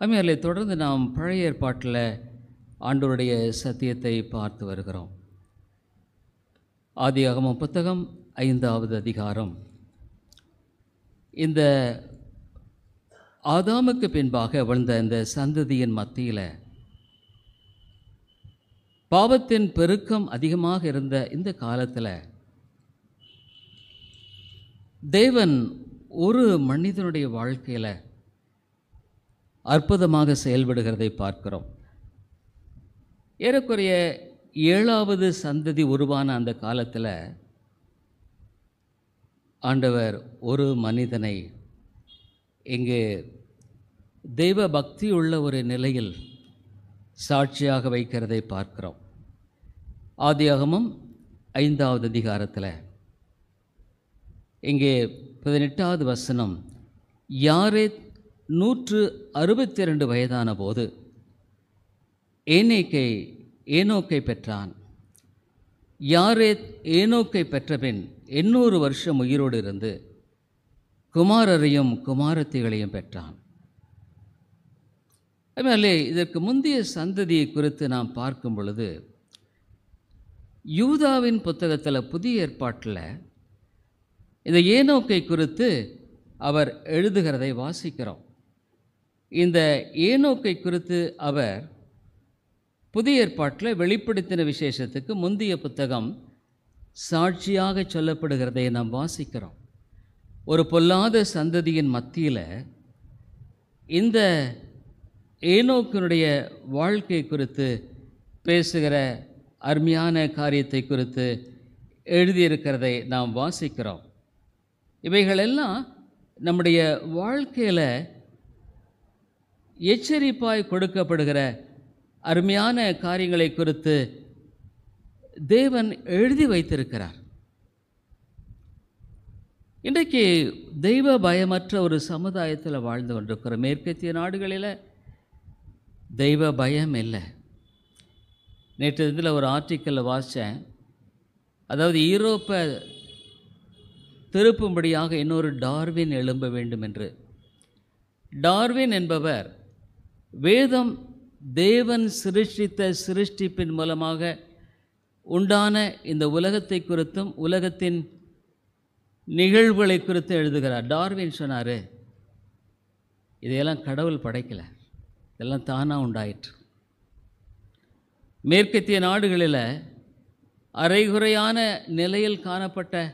அம்மையாரிலே தொடர்ந்து நாம் பழைய ஏற்பாட்டில் ஆண்டவருடைய சத்தியத்தை பார்த்து வருகிறோம். ஆதியாகமம் புத்தகம் 5வது அதிகாரம். இந்த ஆதாமுக்கு பின்பாக வாழ்ந்த இந்த சந்ததியின் மத்தியில் பாவத்தின் பெருக்கம் அதிகமாக இருந்த இந்த காலத்தில் தேவன் ஒரு மனிதனுடைய வாழ்க்கையில் அற்புதமாக செயல்படுகிறதை பார்க்கிறோம். ஏறக்குறைய 7வது சந்ததி உருவான அந்த காலத்தில் ஆண்டவர் ஒரு மனிதனை இங்கு தெய்வ பக்தி உள்ள ஒரு நிலையில் சாட்சியாக வைக்கிறதை பார்க்கிறோம். ஆதியாகமம் 5வது அதிகாரத்தில் இங்கே 18வது வசனம், யாரேத் 162 வயதான போது ஏனோக்கை பெற்றான். யாரேத் ஏனோக்கை பெற்றபின் 800 வருஷம் உயிரோடு இருந்து குமாரரையும் குமாரத்திகளையும் பெற்றான். அதனாலே இதற்கு முந்தைய சந்ததியை குறித்து நாம் பார்க்கும் பொழுது யூதாவின் புத்தகத்தில் புதிய ஏற்பாட்டில் இந்த ஏனோக்கை குறித்து அவர் எழுதுகிறதை வாசிக்கிறோம். இந்த ஏனோக்கை குறித்து அவர் புதிய ஏற்பாட்டில் வெளிப்படுத்தின விசேஷத்துக்கு முந்தைய புத்தகம் சாட்சியாக சொல்லப்படுகிறதை நாம் வாசிக்கிறோம். ஒரு பொல்லாத சந்ததியின் மத்தியில் இந்த ஏனோக்கினுடைய வாழ்க்கை குறித்து பேசுகிற அருமையான காரியத்தை குறித்து எழுதியிருக்கிறதை நாம் வாசிக்கிறோம். இவைகளெல்லாம் நம்முடைய வாழ்க்கையில் எச்சரிப்பாய் கொடுக்கப்படுகிற அருமையான காரியங்களை குறித்து தேவன் எழுதி வைத்திருக்கிறார். இன்றைக்கு தெய்வ பயமற்ற ஒரு சமுதாயத்தில் வாழ்ந்து கொண்டிருக்கிற மேற்கத்திய நாடுகளில் தெய்வ பயம் இல்லை. நேற்று இதில் ஒரு ஆர்டிக்கலில் வாசித்தேன். அதாவது யூரோப்பை திருப்பும்படியாக இன்னொரு டார்வின் எழும்ப வேண்டும் என்று. டார்வின் என்பவர் வேதம் தேவன் சிருஷ்டிப்பின் மூலமாக உண்டான இந்த உலகத்தை குறித்தும் உலகத்தின் நிகழ்வுகளை குறித்து எழுதுகிறார். டார்வின் சொன்னார், இதையெல்லாம் கடவுள் படைக்கலை, இதெல்லாம் தானாக உண்டாயிற்று. மேற்கத்திய நாடுகளில் அரைகுறையான நிலையில் காணப்பட்ட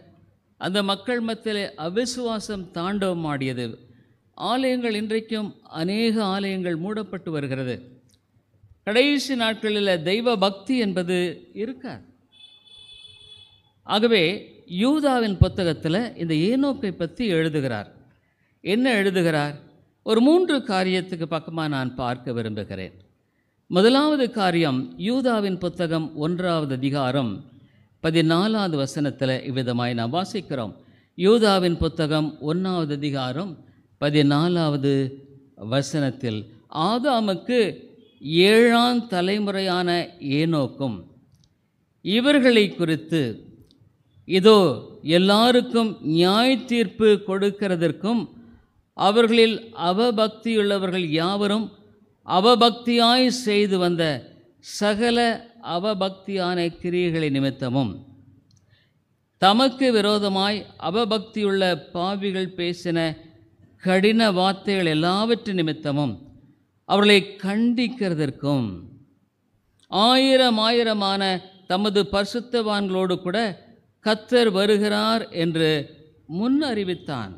அந்த மக்கள் மத்தியில் அவிசுவாசம் தாண்டவம் ஆடியது. ஆலயங்கள் இன்றைக்கும் அநேக ஆலயங்கள் மூடப்பட்டு வருகிறது. கடைசி நாட்களில் தெய்வ பக்தி என்பது இருக்காது. ஆகவே யூதாவின் புத்தகத்தில் இந்த ஏனோக்கை பற்றி எழுதுகிறார். என்ன எழுதுகிறார்? ஒரு 3 காரியத்துக்கு பக்கமாக நான் பார்க்க விரும்புகிறேன். முதலாவது காரியம், யூதாவின் புத்தகம் 1வது அதிகாரம் 14வது வசனத்தில் இவ்விதமாய் நாம் வாசிக்கிறோம். யூதாவின் புத்தகம் 1வது அதிகாரம் 14வது வசனத்தில், ஆதாமுக்கு 7ஆம் தலைமுறையான ஏனோக்கும் இவர்களை குறித்து இதோ எல்லாருக்கும் நியாய தீர்ப்பு கொடுக்கிறதற்கும் அவர்களில் அவபக்தியுள்ளவர்கள் யாவரும் அவபக்தியாய் செய்து வந்த சகல அவபக்தியான கிரியைகளை நிமித்தமும் தமக்கு விரோதமாய் அவபக்தியுள்ள பாவிகள் பேசின கடின வார்த்தைகள் எல்லாவற்றின் நிமித்தமும் அவர்களை கண்டிக்கிறதற்கும் ஆயிரமான தமது பரிசுத்தவான்களோடு கூட கர்த்தர் வருகிறார் என்று முன் அறிவித்தான்.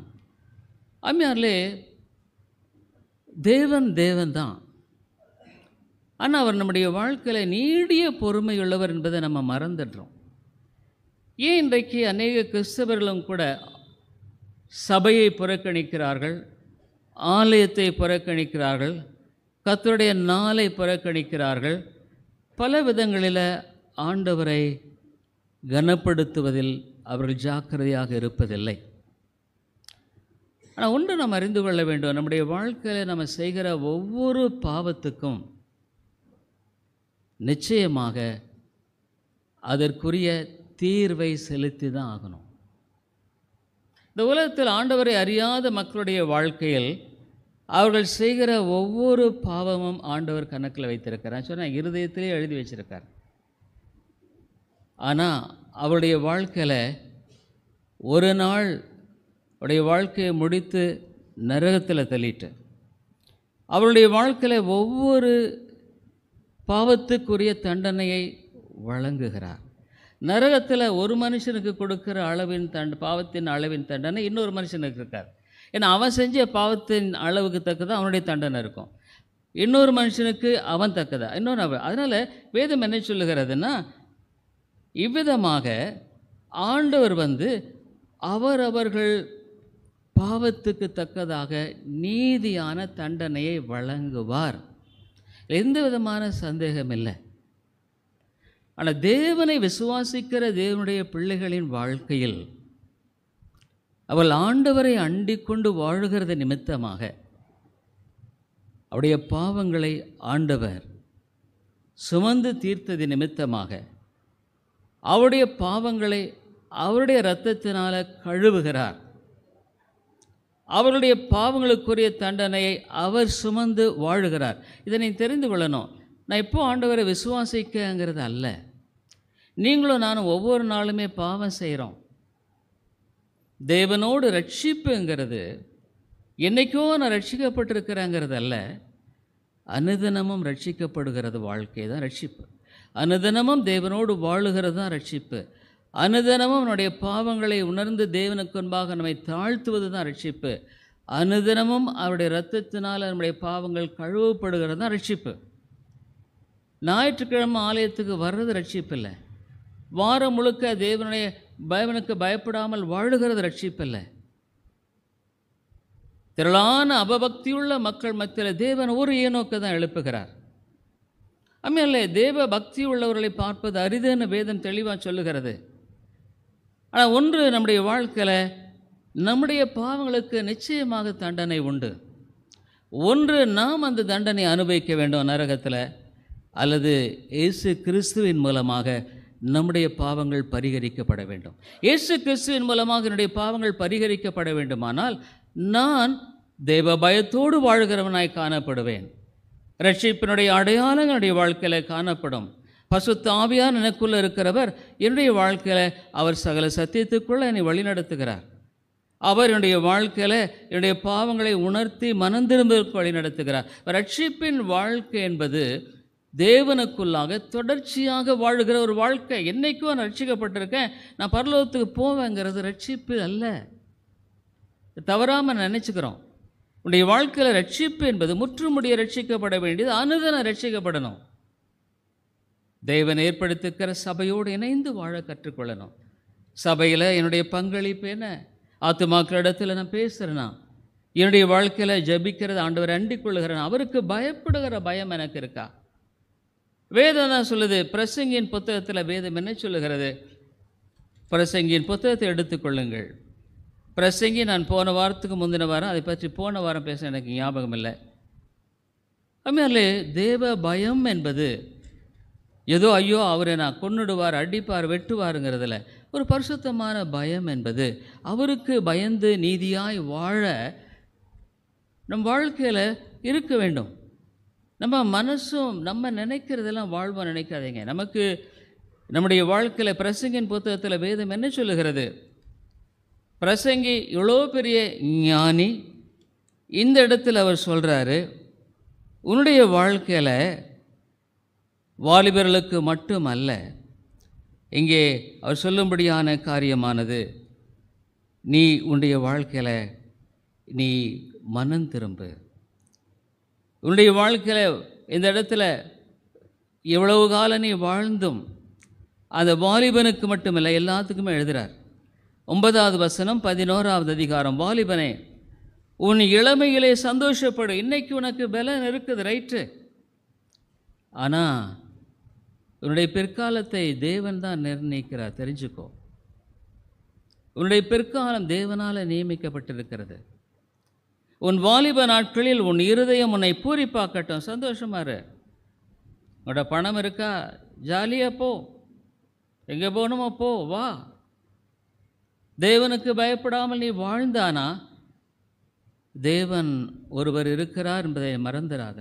அம்மையாரிலே, தேவன் தான். ஆனால் அவர் நம்முடைய வாழ்க்கையில் நீடிய பொறுமையுள்ளவர் என்பதை நம்ம மறந்துடுறோம். ஏன் இன்றைக்கு அநேக கிறிஸ்தவர்களும் கூட சபையை புறக்கணிக்கிறார்கள், ஆலயத்தை புறக்கணிக்கிறார்கள், கர்த்தருடைய நாளை புறக்கணிக்கிறார்கள், பல விதங்களில் ஆண்டவரை கனப்படுத்துவதில் அவர்கள் ஜாக்கிரதையாக இருப்பதில்லை. ஆனால் ஒன்று நாம் அறிந்து கொள்ள வேண்டும், நம்முடைய வாழ்க்கையில் நம்ம செய்கிற ஒவ்வொரு பாவத்துக்கும் நிச்சயமாக அதற்குரிய தீர்வை செலுத்தி தான் ஆகணும். இந்த உலகத்தில் ஆண்டவரை அறியாத மக்களுடைய வாழ்க்கையில் அவர்கள் செய்கிற ஒவ்வொரு பாவமும் ஆண்டவர் கணக்கில் வைத்திருக்கிறார். சொன்னால் இருதயத்திலே எழுதி வச்சிருக்கார். ஆனால் அவருடைய வாழ்க்கையில் ஒரு நாள் அவருடைய வாழ்க்கையை முடித்து நரகத்தில் தள்ளிட்டு அவருடைய வாழ்க்கையில் ஒவ்வொரு பாவத்துக்குரிய தண்டனையை வழங்குகிறார். நரகத்தில் ஒரு மனுஷனுக்கு கொடுக்குற பாவத்தின் அளவின் தண்டனை இன்னொரு மனுஷனுக்கு இருக்கார். ஏன்னா அவன் செஞ்ச பாவத்தின் அளவுக்கு தக்கதான் அவனுடைய தண்டனை இருக்கும். இன்னொரு மனுஷனுக்கு அவன் தக்கதா இன்னொன்று அவன். அதனால் வேதம் என்ன சொல்லுகிறதுன்னா, இவ்விதமாக ஆண்டவர் அவரவர்கள் பாவத்துக்கு தக்கதாக நீதியான தண்டனையை வழங்குவார். எந்த விதமான சந்தேகம் இல்லை. ஆனால் தேவனை விசுவாசிக்கிற தேவனுடைய பிள்ளைகளின் வாழ்க்கையில் அவள் ஆண்டவரை அண்டிக் கொண்டு வாழுகிறது நிமித்தமாக அவருடைய பாவங்களை ஆண்டவர் சுமந்து தீர்த்தது நிமித்தமாக அவருடைய பாவங்களை அவருடைய இரத்தத்தினால கழுவுகிறார். அவருடைய பாவங்களுக்குரிய தண்டனையை அவர் சுமந்து வாழுகிறார். இதனை தெரிந்து கொள்ளணும். நான் எப்போ ஆண்டவரை விசுவாசிக்கங்கிறது அல்ல. நீங்களும் நானும் ஒவ்வொரு நாளுமே பாவம் செய்கிறோம். தேவனோடு ரட்சிப்புங்கிறது என்றைக்கோ நான் ரட்சிக்கப்பட்டிருக்கிறேங்கிறது அல்ல. அனுதினமும் ரட்சிக்கப்படுகிறது வாழ்க்கை தான் ரட்சிப்பு. அனுதினமும் தேவனோடு வாழுகிறது தான் ரட்சிப்பு. அனுதினமும் நம்முடைய பாவங்களை உணர்ந்து தேவனுக்கு முன்பாக நம்மை தாழ்த்துவது தான் ரட்சிப்பு. அனுதினமும் அவருடைய இரத்தத்தினால் நம்முடைய பாவங்கள் கழுவப்படுகிறது தான் ரட்சிப்பு. ஞாயிற்றுக்கிழமை ஆலயத்துக்கு வர்றது ரட்சிப்பு இல்லை. வாரம் முழுக்க தேவனுக்கு பயப்படாமல் வாழுகிறது ரட்சிப்பு இல்லை. திரளான அபபக்தியுள்ள மக்கள் மத்தியில் தேவன் ஒரு ஏனோக்கை தான் எழுப்புகிறார். ஆಮೇಲೆ தேவ பக்தி உள்ளவர்களை பார்ப்பது அரிதுன்னு வேதம் தெளிவாக சொல்லுகிறது. ஆனால் ஒன்று, நம்முடைய வாழ்க்கையில் நம்முடைய பாவங்களுக்கு நிச்சயமாக தண்டனை உண்டு. ஒன்று, நாம் அந்த தண்டனை அனுபவிக்க வேண்டும் நரகத்தில், அல்லது இயேசு கிறிஸ்துவின் மூலமாக நம்முடைய பாவங்கள் பரிகரிக்கப்பட வேண்டும். இயேசு கிறிஸ்துவின் மூலமாக என்னுடைய பாவங்கள் பரிகரிக்கப்பட வேண்டுமானால் நான் தேவ பயத்தோடு வாழ்கிறவனாய் காணப்படுவேன். ரட்சிப்பினுடைய அடையாளங்களுடைய வாழ்க்கையில் காணப்படும். பசுத்த ஆவியார் எனக்குள்ளே இருக்கிறவர் என்னுடைய வாழ்க்கையில் அவர் சகல சத்தியத்துக்குள்ளே என்னை வழிநடத்துகிறார். அவர் என்னுடைய வாழ்க்கையில் என்னுடைய பாவங்களை உணர்த்தி மனந்திரும்புவதற்கு வழி நடத்துகிறார். ரட்சிப்பின் வாழ்க்கை என்பது தேவனுக்குள்ளாக தொடர்ச்சியாக வாழுகிற ஒரு வாழ்க்கை. என்றைக்கும் நான் ரட்சிக்கப்பட்டிருக்கேன், நான் பரலோகத்துக்கு போவேங்கிறது ரட்சிப்பு அல்ல. தவறாமல் நினச்சிக்கிறோம். உன்னுடைய வாழ்க்கையில் ரட்சிப்பு என்பது முற்றுமுடிய ரட்சிக்கப்பட வேண்டியது, அனுதினம் ரட்சிக்கப்படணும். தேவன் ஏற்படுத்திக்கிற சபையோடு இணைந்து வாழ கற்றுக்கொள்ளணும். சபையில் என்னுடைய பங்களிப்பு என்ன? ஆத்துமாக்களிடத்தில் நான் பேசுகிறேன்னா, என்னுடைய வாழ்க்கையில் ஜபிக்கிறது, ஆண்டவர் அண்டிக் கொள்ளுகிறேன், அவருக்கு பயப்படுகிற பயம் எனக்கு இருக்கா? வேதம் தான் சொல்லுது. பிரசங்கியின் புத்தகத்தில் வேதம் என்ன சொல்லுகிறது? பிரசங்கியின் புத்தகத்தை எடுத்துக்கொள்ளுங்கள். பிரசங்கி நான் போன வாரத்துக்கு முந்தின வாரம் அதை பற்றி போன வாரம் பேச எனக்கு ஞாபகம் இல்லை. அதுமாதிரி தேவ பயம் என்பது ஏதோ ஐயோ அவரை நான் கொன்னுடுவார், அடிப்பார், வெட்டுவாருங்கிறதுல ஒரு பரிசுத்தமான பயம் என்பது அவருக்கு பயந்து நீதியாய் வாழ நம் வாழ்க்கையில் இருக்க வேண்டும். நம்ம மனசும் நம்ம நினைக்கிறதெல்லாம் வாழ்வா நினைக்காதீங்க. நமக்கு நம்முடைய வாழ்க்கையில் பிரசங்கின் புத்தகத்தில் வேதம் என்ன சொல்லுகிறது? பிரசங்கி இவ்வளோ பெரிய ஞானி, இந்த இடத்துல அவர் சொல்கிறாரு, உன்னுடைய வாழ்க்கையில் வாலிபர்களுக்கு மட்டுமல்ல, இங்கே அவர் சொல்லும்படியான காரியமானது, நீ உன்னுடைய வாழ்க்கையில் நீ மனம் திரும்பு. உன்னுடைய வாழ்க்கையில் இந்த இடத்துல எவ்வளவு காலம் நீ வாழ்ந்தும் அந்த வாலிபனுக்கு மட்டுமில்லை எல்லாத்துக்குமே எழுதுகிறார். 9வது வசனம் 11வது அதிகாரம். வாலிபனே, உன் இளமையிலே சந்தோஷப்படு. இன்னைக்கு உனக்கு பலன் இருக்குது, ரைட்டு. ஆனால் உன்னுடைய பிற்காலத்தை தேவன் தான் நிர்ணயிக்கிறார், தெரிஞ்சுக்கோ. உன்னுடைய பிற்காலம் தேவனால் நியமிக்கப்பட்டிருக்கிறது. உன் வாலிப நாட்களில் உன் இருதயம் உன்னை பூரிப்பாக்கட்டும். சந்தோஷமா இரு. உன்னோட பணம் இருக்கா? ஜாலியாக போ, எங்கே போகணுமோ போ, வா. தேவனுக்கு பயப்படாமல் நீ வாழ்ந்தானா தேவன் ஒருவர் இருக்கிறார் என்பதை மறந்துடாத.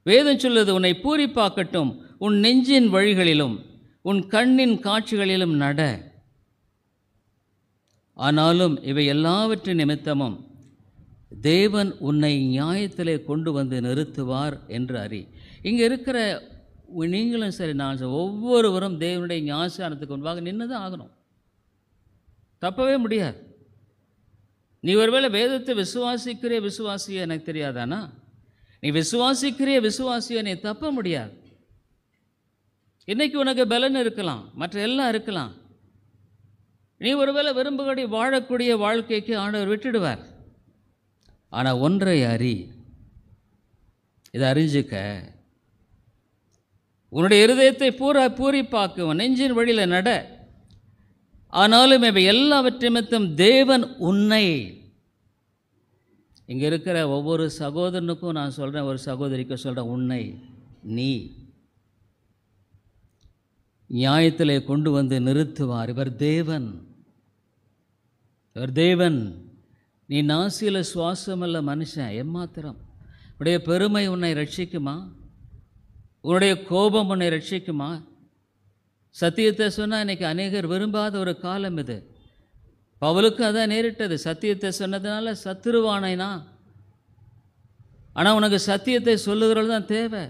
வேதம் சொல்லுது, உன்னை பூரிப்பாக்கட்டும், உன் நெஞ்சின் வழிகளிலும் உன் கண்ணின் காட்சிகளிலும் நட. ஆனாலும் இவை எல்லாவற்றின் நிமித்தமும் தேவன் உன்னை நியாயத்திலே கொண்டு வந்து நிறுத்துவார் என்று அறி. இங்கே இருக்கிற நீங்களும் சரி, நான் ஒவ்வொருவரும் தேவனுடைய ஞானஸ்நானத்துக்கு முன்பாக நின்று தான் ஆகணும். தப்பவே முடியாது. நீ ஒருவேளை வேதத்தை விசுவாசிக்கிற விசுவாசியோ எனக்கு தெரியாதானா? நீ விசுவாசிக்கிற விசுவாசியோ நீ தப்ப முடியாது. இன்றைக்கி உனக்கு பலன் இருக்கலாம், மற்ற எல்லாம் இருக்கலாம். நீ ஒருவேளை விரும்புகடி வாழக்கூடிய வாழ்க்கைக்கு ஆண்டவர் விட்டுடுவார். ஆனால் ஒன்றை அறி, இதை அறிஞ்சிக்க, உன்னுடைய இருதயத்தை பூரிப்பாக்குவன், நெஞ்சின் வழியில் நட. ஆனாலும் இவை எல்லாவற்றை நிமித்தம் தேவன் உன்னை, இங்கே இருக்கிற ஒவ்வொரு சகோதரனுக்கும் நான் சொல்கிறேன், ஒரு சகோதரிக்கும் சொல்கிறேன், உன்னை நீ நியாயத்திலே கொண்டு வந்து நிறுத்துவார். இவர் தேவன், இவர் தேவன். நீ நாசியில் சுவாசமல்ல மனுஷன், எம்மாத்திரம். உன்னுடைய பெருமை உன்னை ரட்சிக்குமா? உன்னுடைய கோபம் உன்னை ரட்சிக்குமா? சத்தியத்தை சொன்னால் இன்றைக்கி அநேகர் விரும்பாத ஒரு காலம் இது. பவுலுக்கு அதான் நேரிட்டது. சத்தியத்தை சொன்னதுனால சத்துருவானைனா. ஆனால் உனக்கு சத்தியத்தை சொல்லுகிறது தான் தேவை.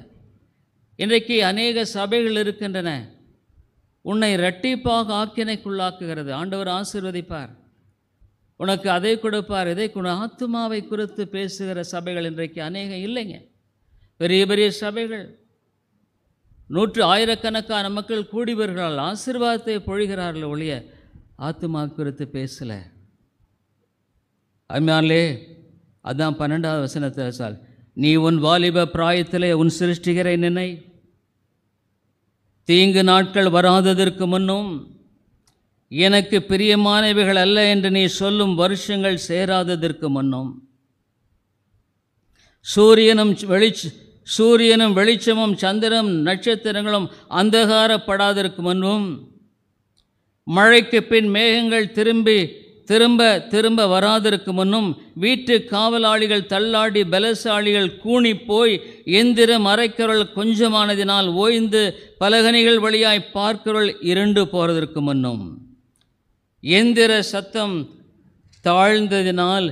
இன்றைக்கு அநேக சபைகள் இருக்கின்றன, உன்னை இரட்டிப்பாக ஆக்கினைக்குள்ளாக்குகிறது. ஆண்டவர் ஆசீர்வதிப்பார், உனக்கு அதை கொடுப்பார், இதை ஆத்துமாவை குறித்து பேசுகிற சபைகள் இன்றைக்கு அநேகம் இல்லைங்க. பெரிய பெரிய சபைகள், ஆயிரக்கணக்கான மக்கள் கூடி வருகிறார்கள், ஆசீர்வாதத்தை பொழிகிறார்கள், ஒழிய ஆத்துமா குறித்து பேசலை. அம்மாலே அதான் 12வது வசனத்தில் சால், நீ உன் வாலிப பிராயத்திலே உன் சிருஷ்டிகரை நினை, தீங்கு நாட்கள் வராததற்கு முன்னும் எனக்கு பிரியமானவைகள் அல்ல என்று நீ சொல்லும் வருஷங்கள் சேராததற்கு முன்னும், சூரியனும் வெளிச்சமும் சந்திரனும் நட்சத்திரங்களும் அந்தகாரப்படாதற்கு முன்பும், மழைக்கு பின் மேகங்கள் திரும்ப வராதற்கு முன்னும், வீட்டு காவலாளிகள் தள்ளாடி பலசாலிகள் கூணி போய் எந்திரம் அரைக்கிறவள் கொஞ்சமானதினால் ஓய்ந்து பலகணிகள் வழியாய் பார்க்கிறவள் இருண்டு போகிறதற்கு முன்னும், எந்திர சத்தம் தாழ்ந்ததினால்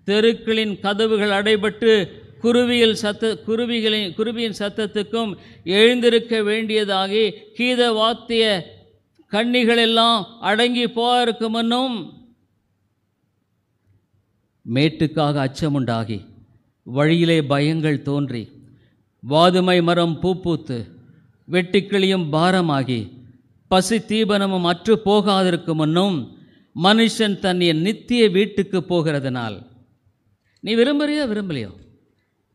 தெருக்களின் கதவுகள் அடைபட்டு குருவியின் சத்தத்துக்கும் எழுந்திருக்க வேண்டியதாகி கீத வாத்திய கண்ணிகளெல்லாம் அடங்கி போவதற்கு முன்னும், மேட்டுக்காக அச்சமுண்டாகி வழியிலே பயங்கள் தோன்றி வாதுமை மரம் பூத்து வெட்டுக்கிளியும் பாரமாகி பசி தீபனமும் அற்று போகாதற்கு முன்னும், மனுஷன் தன் நித்திய வீட்டுக்கு போகிறதுனால். நீ விரும்பலையோ?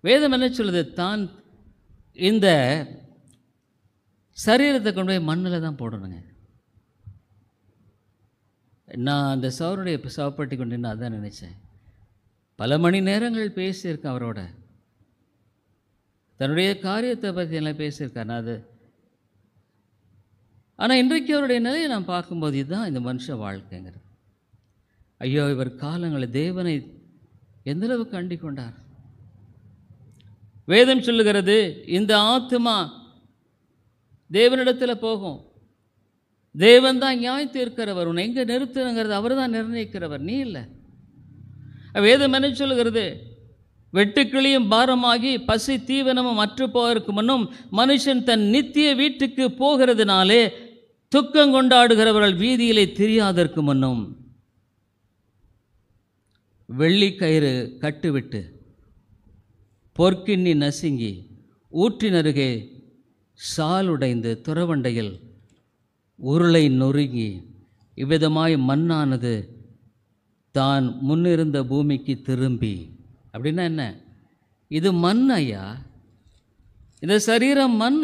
வேதம் என்ன சொல்லுது? தான் இந்த சரீரத்தை கொண்டு போய் மண்ணில் தான் போடணுங்க. நான் அந்த சவருடைய சவப்பட்டி கொண்டு நான் அதான் நினச்சேன். பல மணி நேரங்கள் பேசியிருக்கேன் அவரோட, தன்னுடைய காரியத்தை பற்றி எல்லாம் பேசியிருக்கார். நான் அது, ஆனால் இன்றைக்கு அவருடைய நிலையை நான் பார்க்கும்போது இதுதான் இந்த மனுஷ வாழ்க்கைங்கிறது. ஐயோ, இவர் காலங்களில் தேவனை எந்தளவுக்கு அண்டிக் கொண்டார். வேதம் சொல்லுகிறது, இந்த ஆத்துமா தேவனிடத்தில் போகும். தேவன் தான் நியாயம் தீர்க்கிறவர். உன்னை எங்கே நிறுத்துங்கிறது அவர் தான் நிர்ணயிக்கிறவர், நீ இல்லை. வேதம் என்ன சொல்லுகிறது? வெட்டுக்கிளியும் பாரமாகி பசி தீவனமும் அற்று போவதற்கு முன்னும், மனுஷன் தன் நித்திய வீட்டுக்கு போகிறதுனாலே துக்கம் கொண்டாடுகிறவர்கள் வீதியிலே தெரியாதற்கு முன்னும், வெள்ளி கயிறு கட்டுவிட்டு பொற்கிண்ணி நசுங்கி ஊற்றினருகே சாலுடைந்து துறவண்டையில் உருளை நொறுங்கி இவ்விதமாய் மண்ணானது தான் முன்னிருந்த பூமிக்கு திரும்பி. அப்படின்னா என்ன? இது மண் ஐயா, இந்த சரீரம் மண்.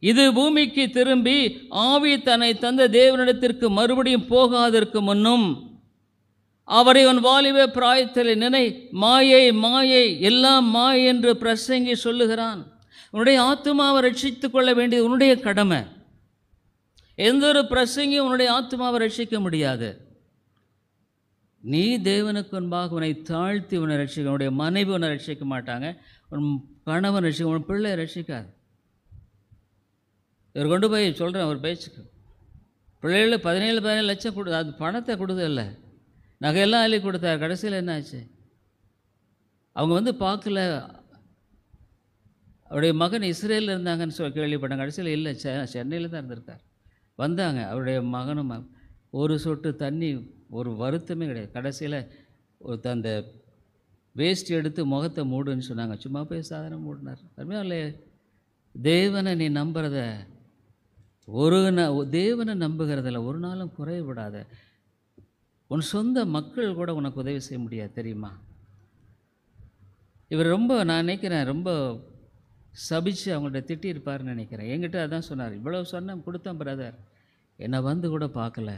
இது பூமிக்கு திரும்பி ஆவி தன்னை தந்த தேவனிடத்திற்கு மறுபடியும் போகாதற்கு முன்னும், அவரை உன் வாலிப பிராயத்தில் நினை, மாயை மாயை எல்லாம் மாயை என்று பிரசங்கி சொல்லுகிறான். உன்னுடைய ஆத்துமாவை ரட்சித்துக் கொள்ள வேண்டியது உன்னுடைய கடமை. எந்த ஒரு பிரசங்கியும் உன்னுடைய ஆத்துமாவை ரட்சிக்க முடியாது. நீ தேவனுக்கு முன்பாக உன்னை தாழ்த்தி உன்னை ரட்சிக்க, உன்னுடைய மனைவி உன்னை ரட்சிக்க மாட்டாங்க, உன் கணவன் ரட்சிக்க, உன் பிள்ளை ரட்சிக்காது. இவர் கொண்டு போய் சொல்கிறேன் ஒரு பேச்சுக்கு, பிள்ளைகள் 17 லட்சம் கொடு, அது பணத்தை கொடுத்ததில்ல, நகையெல்லாம் அள்ளி கொடுத்தார். கடைசியில் என்னாச்சு? அவங்க பார்க்கல. அவருடைய மகன் இஸ்ரேலில் இருந்தாங்கன்னு கேள்விப்பட்டாங்க. கடைசியில் இல்லை, சென்னையில் தான் இருந்திருக்கார். வந்தாங்க, அவருடைய மகனும் ஒரு சொட்டு தண்ணி, ஒரு வருத்தமே கிடையாது. கடைசியில் அந்த வேஸ்ட் எடுத்து முகத்தை மூடுன்னு சொன்னாங்க. சும்மா போய் சாதாரண மூடினார். அருமையாக இல்லை? தேவனை நீ நம்புறத, தேவனை நம்புகிறதில்ல ஒரு நாளும் குறைவிடாத. உன் சொந்த மக்கள் கூட உனக்கு உதவி செய்ய முடியாது, தெரியுமா? இவர் ரொம்ப, நான் நினைக்கிறேன், ரொம்ப சபிச்சு அவங்கள்ட்ட திட்டியிருப்பார்னு நினைக்கிறேன். என்கிட்ட அதான் சொன்னார். இவ்வளோ சொன்னேன், கொடுத்தேன் பிரதர், என்னை கூட பார்க்கல.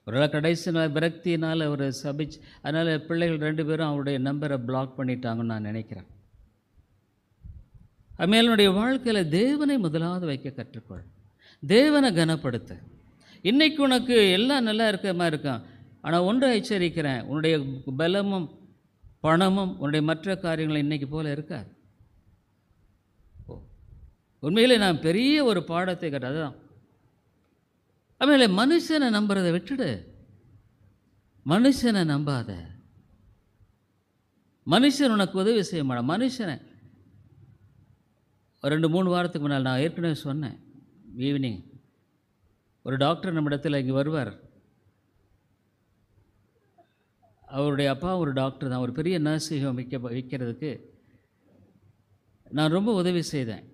ஒரு கடைசி நாள் விரக்தியினால் அவர் சபிச்சு, அதனால் பிள்ளைகள் 2 பேரும் அவருடைய நம்பரை பிளாக் பண்ணிட்டாங்கன்னு நான் நினைக்கிறேன். அதுமேலுடைய வாழ்க்கையில் தேவனை முதலாவது வைக்க கற்றுக்கொள், தேவனை கனப்படுத்த. இன்றைக்கு உனக்கு எல்லாம் நல்லா இருக்கிற மாதிரி இருக்கான், ஆனால் ஒன்றை எச்சரிக்கிறேன், உன்னுடைய பலமும் பணமும் உன்னுடைய மற்ற காரியங்களும் இன்றைக்கி போல் இருக்காது. உண்மையிலே நான் பெரிய ஒரு பாடத்தை கேட்டேன். அதுதான், அதுமாதிரி மனுஷனை நம்புறதை விட்டுடு, மனுஷனை நம்பாத. மனுஷன் உனக்கு உதவி செய்ய மாட்டான். மனுஷனை 2-3 வாரத்துக்கு முன்னால் நான் ஏற்கனவே சொன்னேன், ஈவினிங் ஒரு டாக்டர் நம்மிடத்தில் இங்கே வருவார். அவருடைய அப்பா ஒரு டாக்டர் தான். ஒரு பெரிய நர்சிங் ஹோம் வைக்கிறதுக்கு நான் ரொம்ப உதவி செய்தேன்.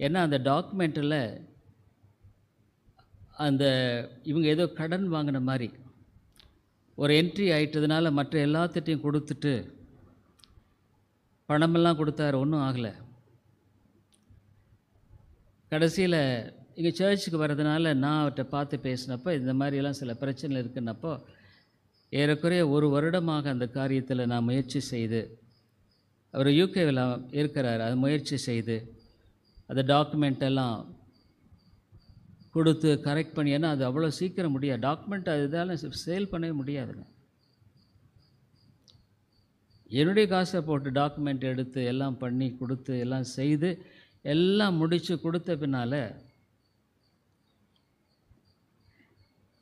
ஏன்னா அந்த டாக்குமெண்ட்டில் அந்த இவங்க ஏதோ கடன் வாங்கின மாதிரி ஒரு என்ட்ரி ஆகிட்டதுனால மற்ற எல்லாத்திட்டையும் கொடுத்துட்டு பணமெல்லாம் கொடுத்தாரு, ஒன்றும் ஆகலை. கடைசியில் இங்கே சர்ச்சுக்கு வர்றதுனால நான் அவர்கிட்ட பார்த்து பேசினப்போ இந்த மாதிரியெல்லாம் சில பிரச்சனை இருக்குன்னப்போ ஏறக்குறைய 1 வருடமாக அந்த காரியத்தில் நான் முயற்சி செய்து, அவர் யூகேவில் இருக்கிறார், அது முயற்சி செய்து அந்த டாக்குமெண்ட் எல்லாம் கொடுத்து கரெக்ட் பண்ணி, ஏன்னா அது அவ்வளோ சீக்கிரம் முடியாது, டாக்குமெண்ட் அதுதால சேல் பண்ணவே முடியாதுங்க. என்னுடைய காசை போட்டு டாக்குமெண்ட் எடுத்து எல்லாம் பண்ணி கொடுத்து எல்லாம் செய்து எல்லாம் முடித்து கொடுத்த பின்னால்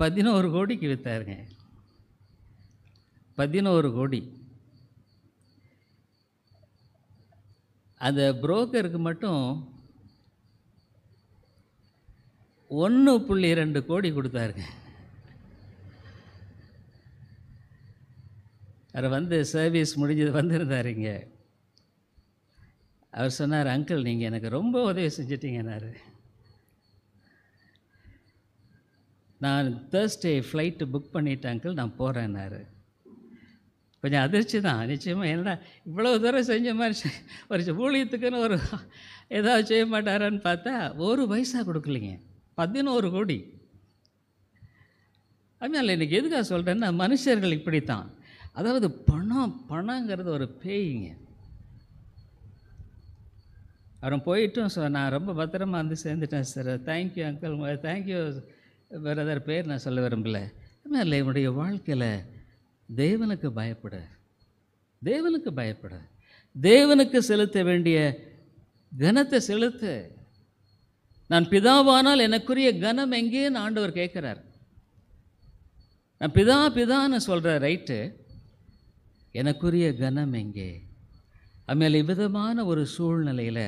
11 கோடிக்கு விற்றாருங்க. 11 கோடி. அந்த புரோக்கருக்கு மட்டும் 1.2 கோடி கொடுத்தாருங்க. அவர் சர்வீஸ் முடிஞ்சது வந்திருந்தாருங்க. அவர் சொன்னார், அங்கிள் நீங்கள் எனக்கு ரொம்ப உதவி செஞ்சிட்டீங்கன்னாரு. நான் தேர்ஸ்டே ஃப்ளைட்டு புக் பண்ணிட்டேன் அங்கிள், நான் போகிறேன்னாரு. கொஞ்சம் அதிர்ச்சி தான் நிச்சயமாக. என்னடா இவ்வளோ தூரம் செஞ்ச மாதிரி ஒரு ஊழியத்துக்குன்னு ஒரு ஏதாவது செய்ய மாட்டாரான்னு பார்த்தா 1 பைசா கொடுக்கலைங்க. 11 கோடி. அதனால் இன்றைக்கி எதுக்காக சொல்கிறேன்னா, மனுஷர்கள் இப்படித்தான். அதாவது பணங்கிறது ஒரு பேய்ங்க. அவன் போயிட்டும் நான் ரொம்ப பத்திரமா சேர்ந்துட்டேன் sir, thank you uncle, thank you brother, பேர் நான் சொல்ல விரும்பல. அதனால் என்னுடைய வாழ்க்கையில் தேவனுக்கு பயப்பட, தேவனுக்கு பயப்பட, தேவனுக்கு செலுத்த வேண்டிய கனத்தை செலுத்த. நான் பிதாவானால் எனக்குரிய கனம் எங்கேன்னு ஆண்டவர் கேட்குறார். நான் பிதான்னு சொல்கிற ரைட்டு, எனக்குரிய கனம் எங்கே? அதுமாதிரி விதமான ஒரு சூழ்நிலையில்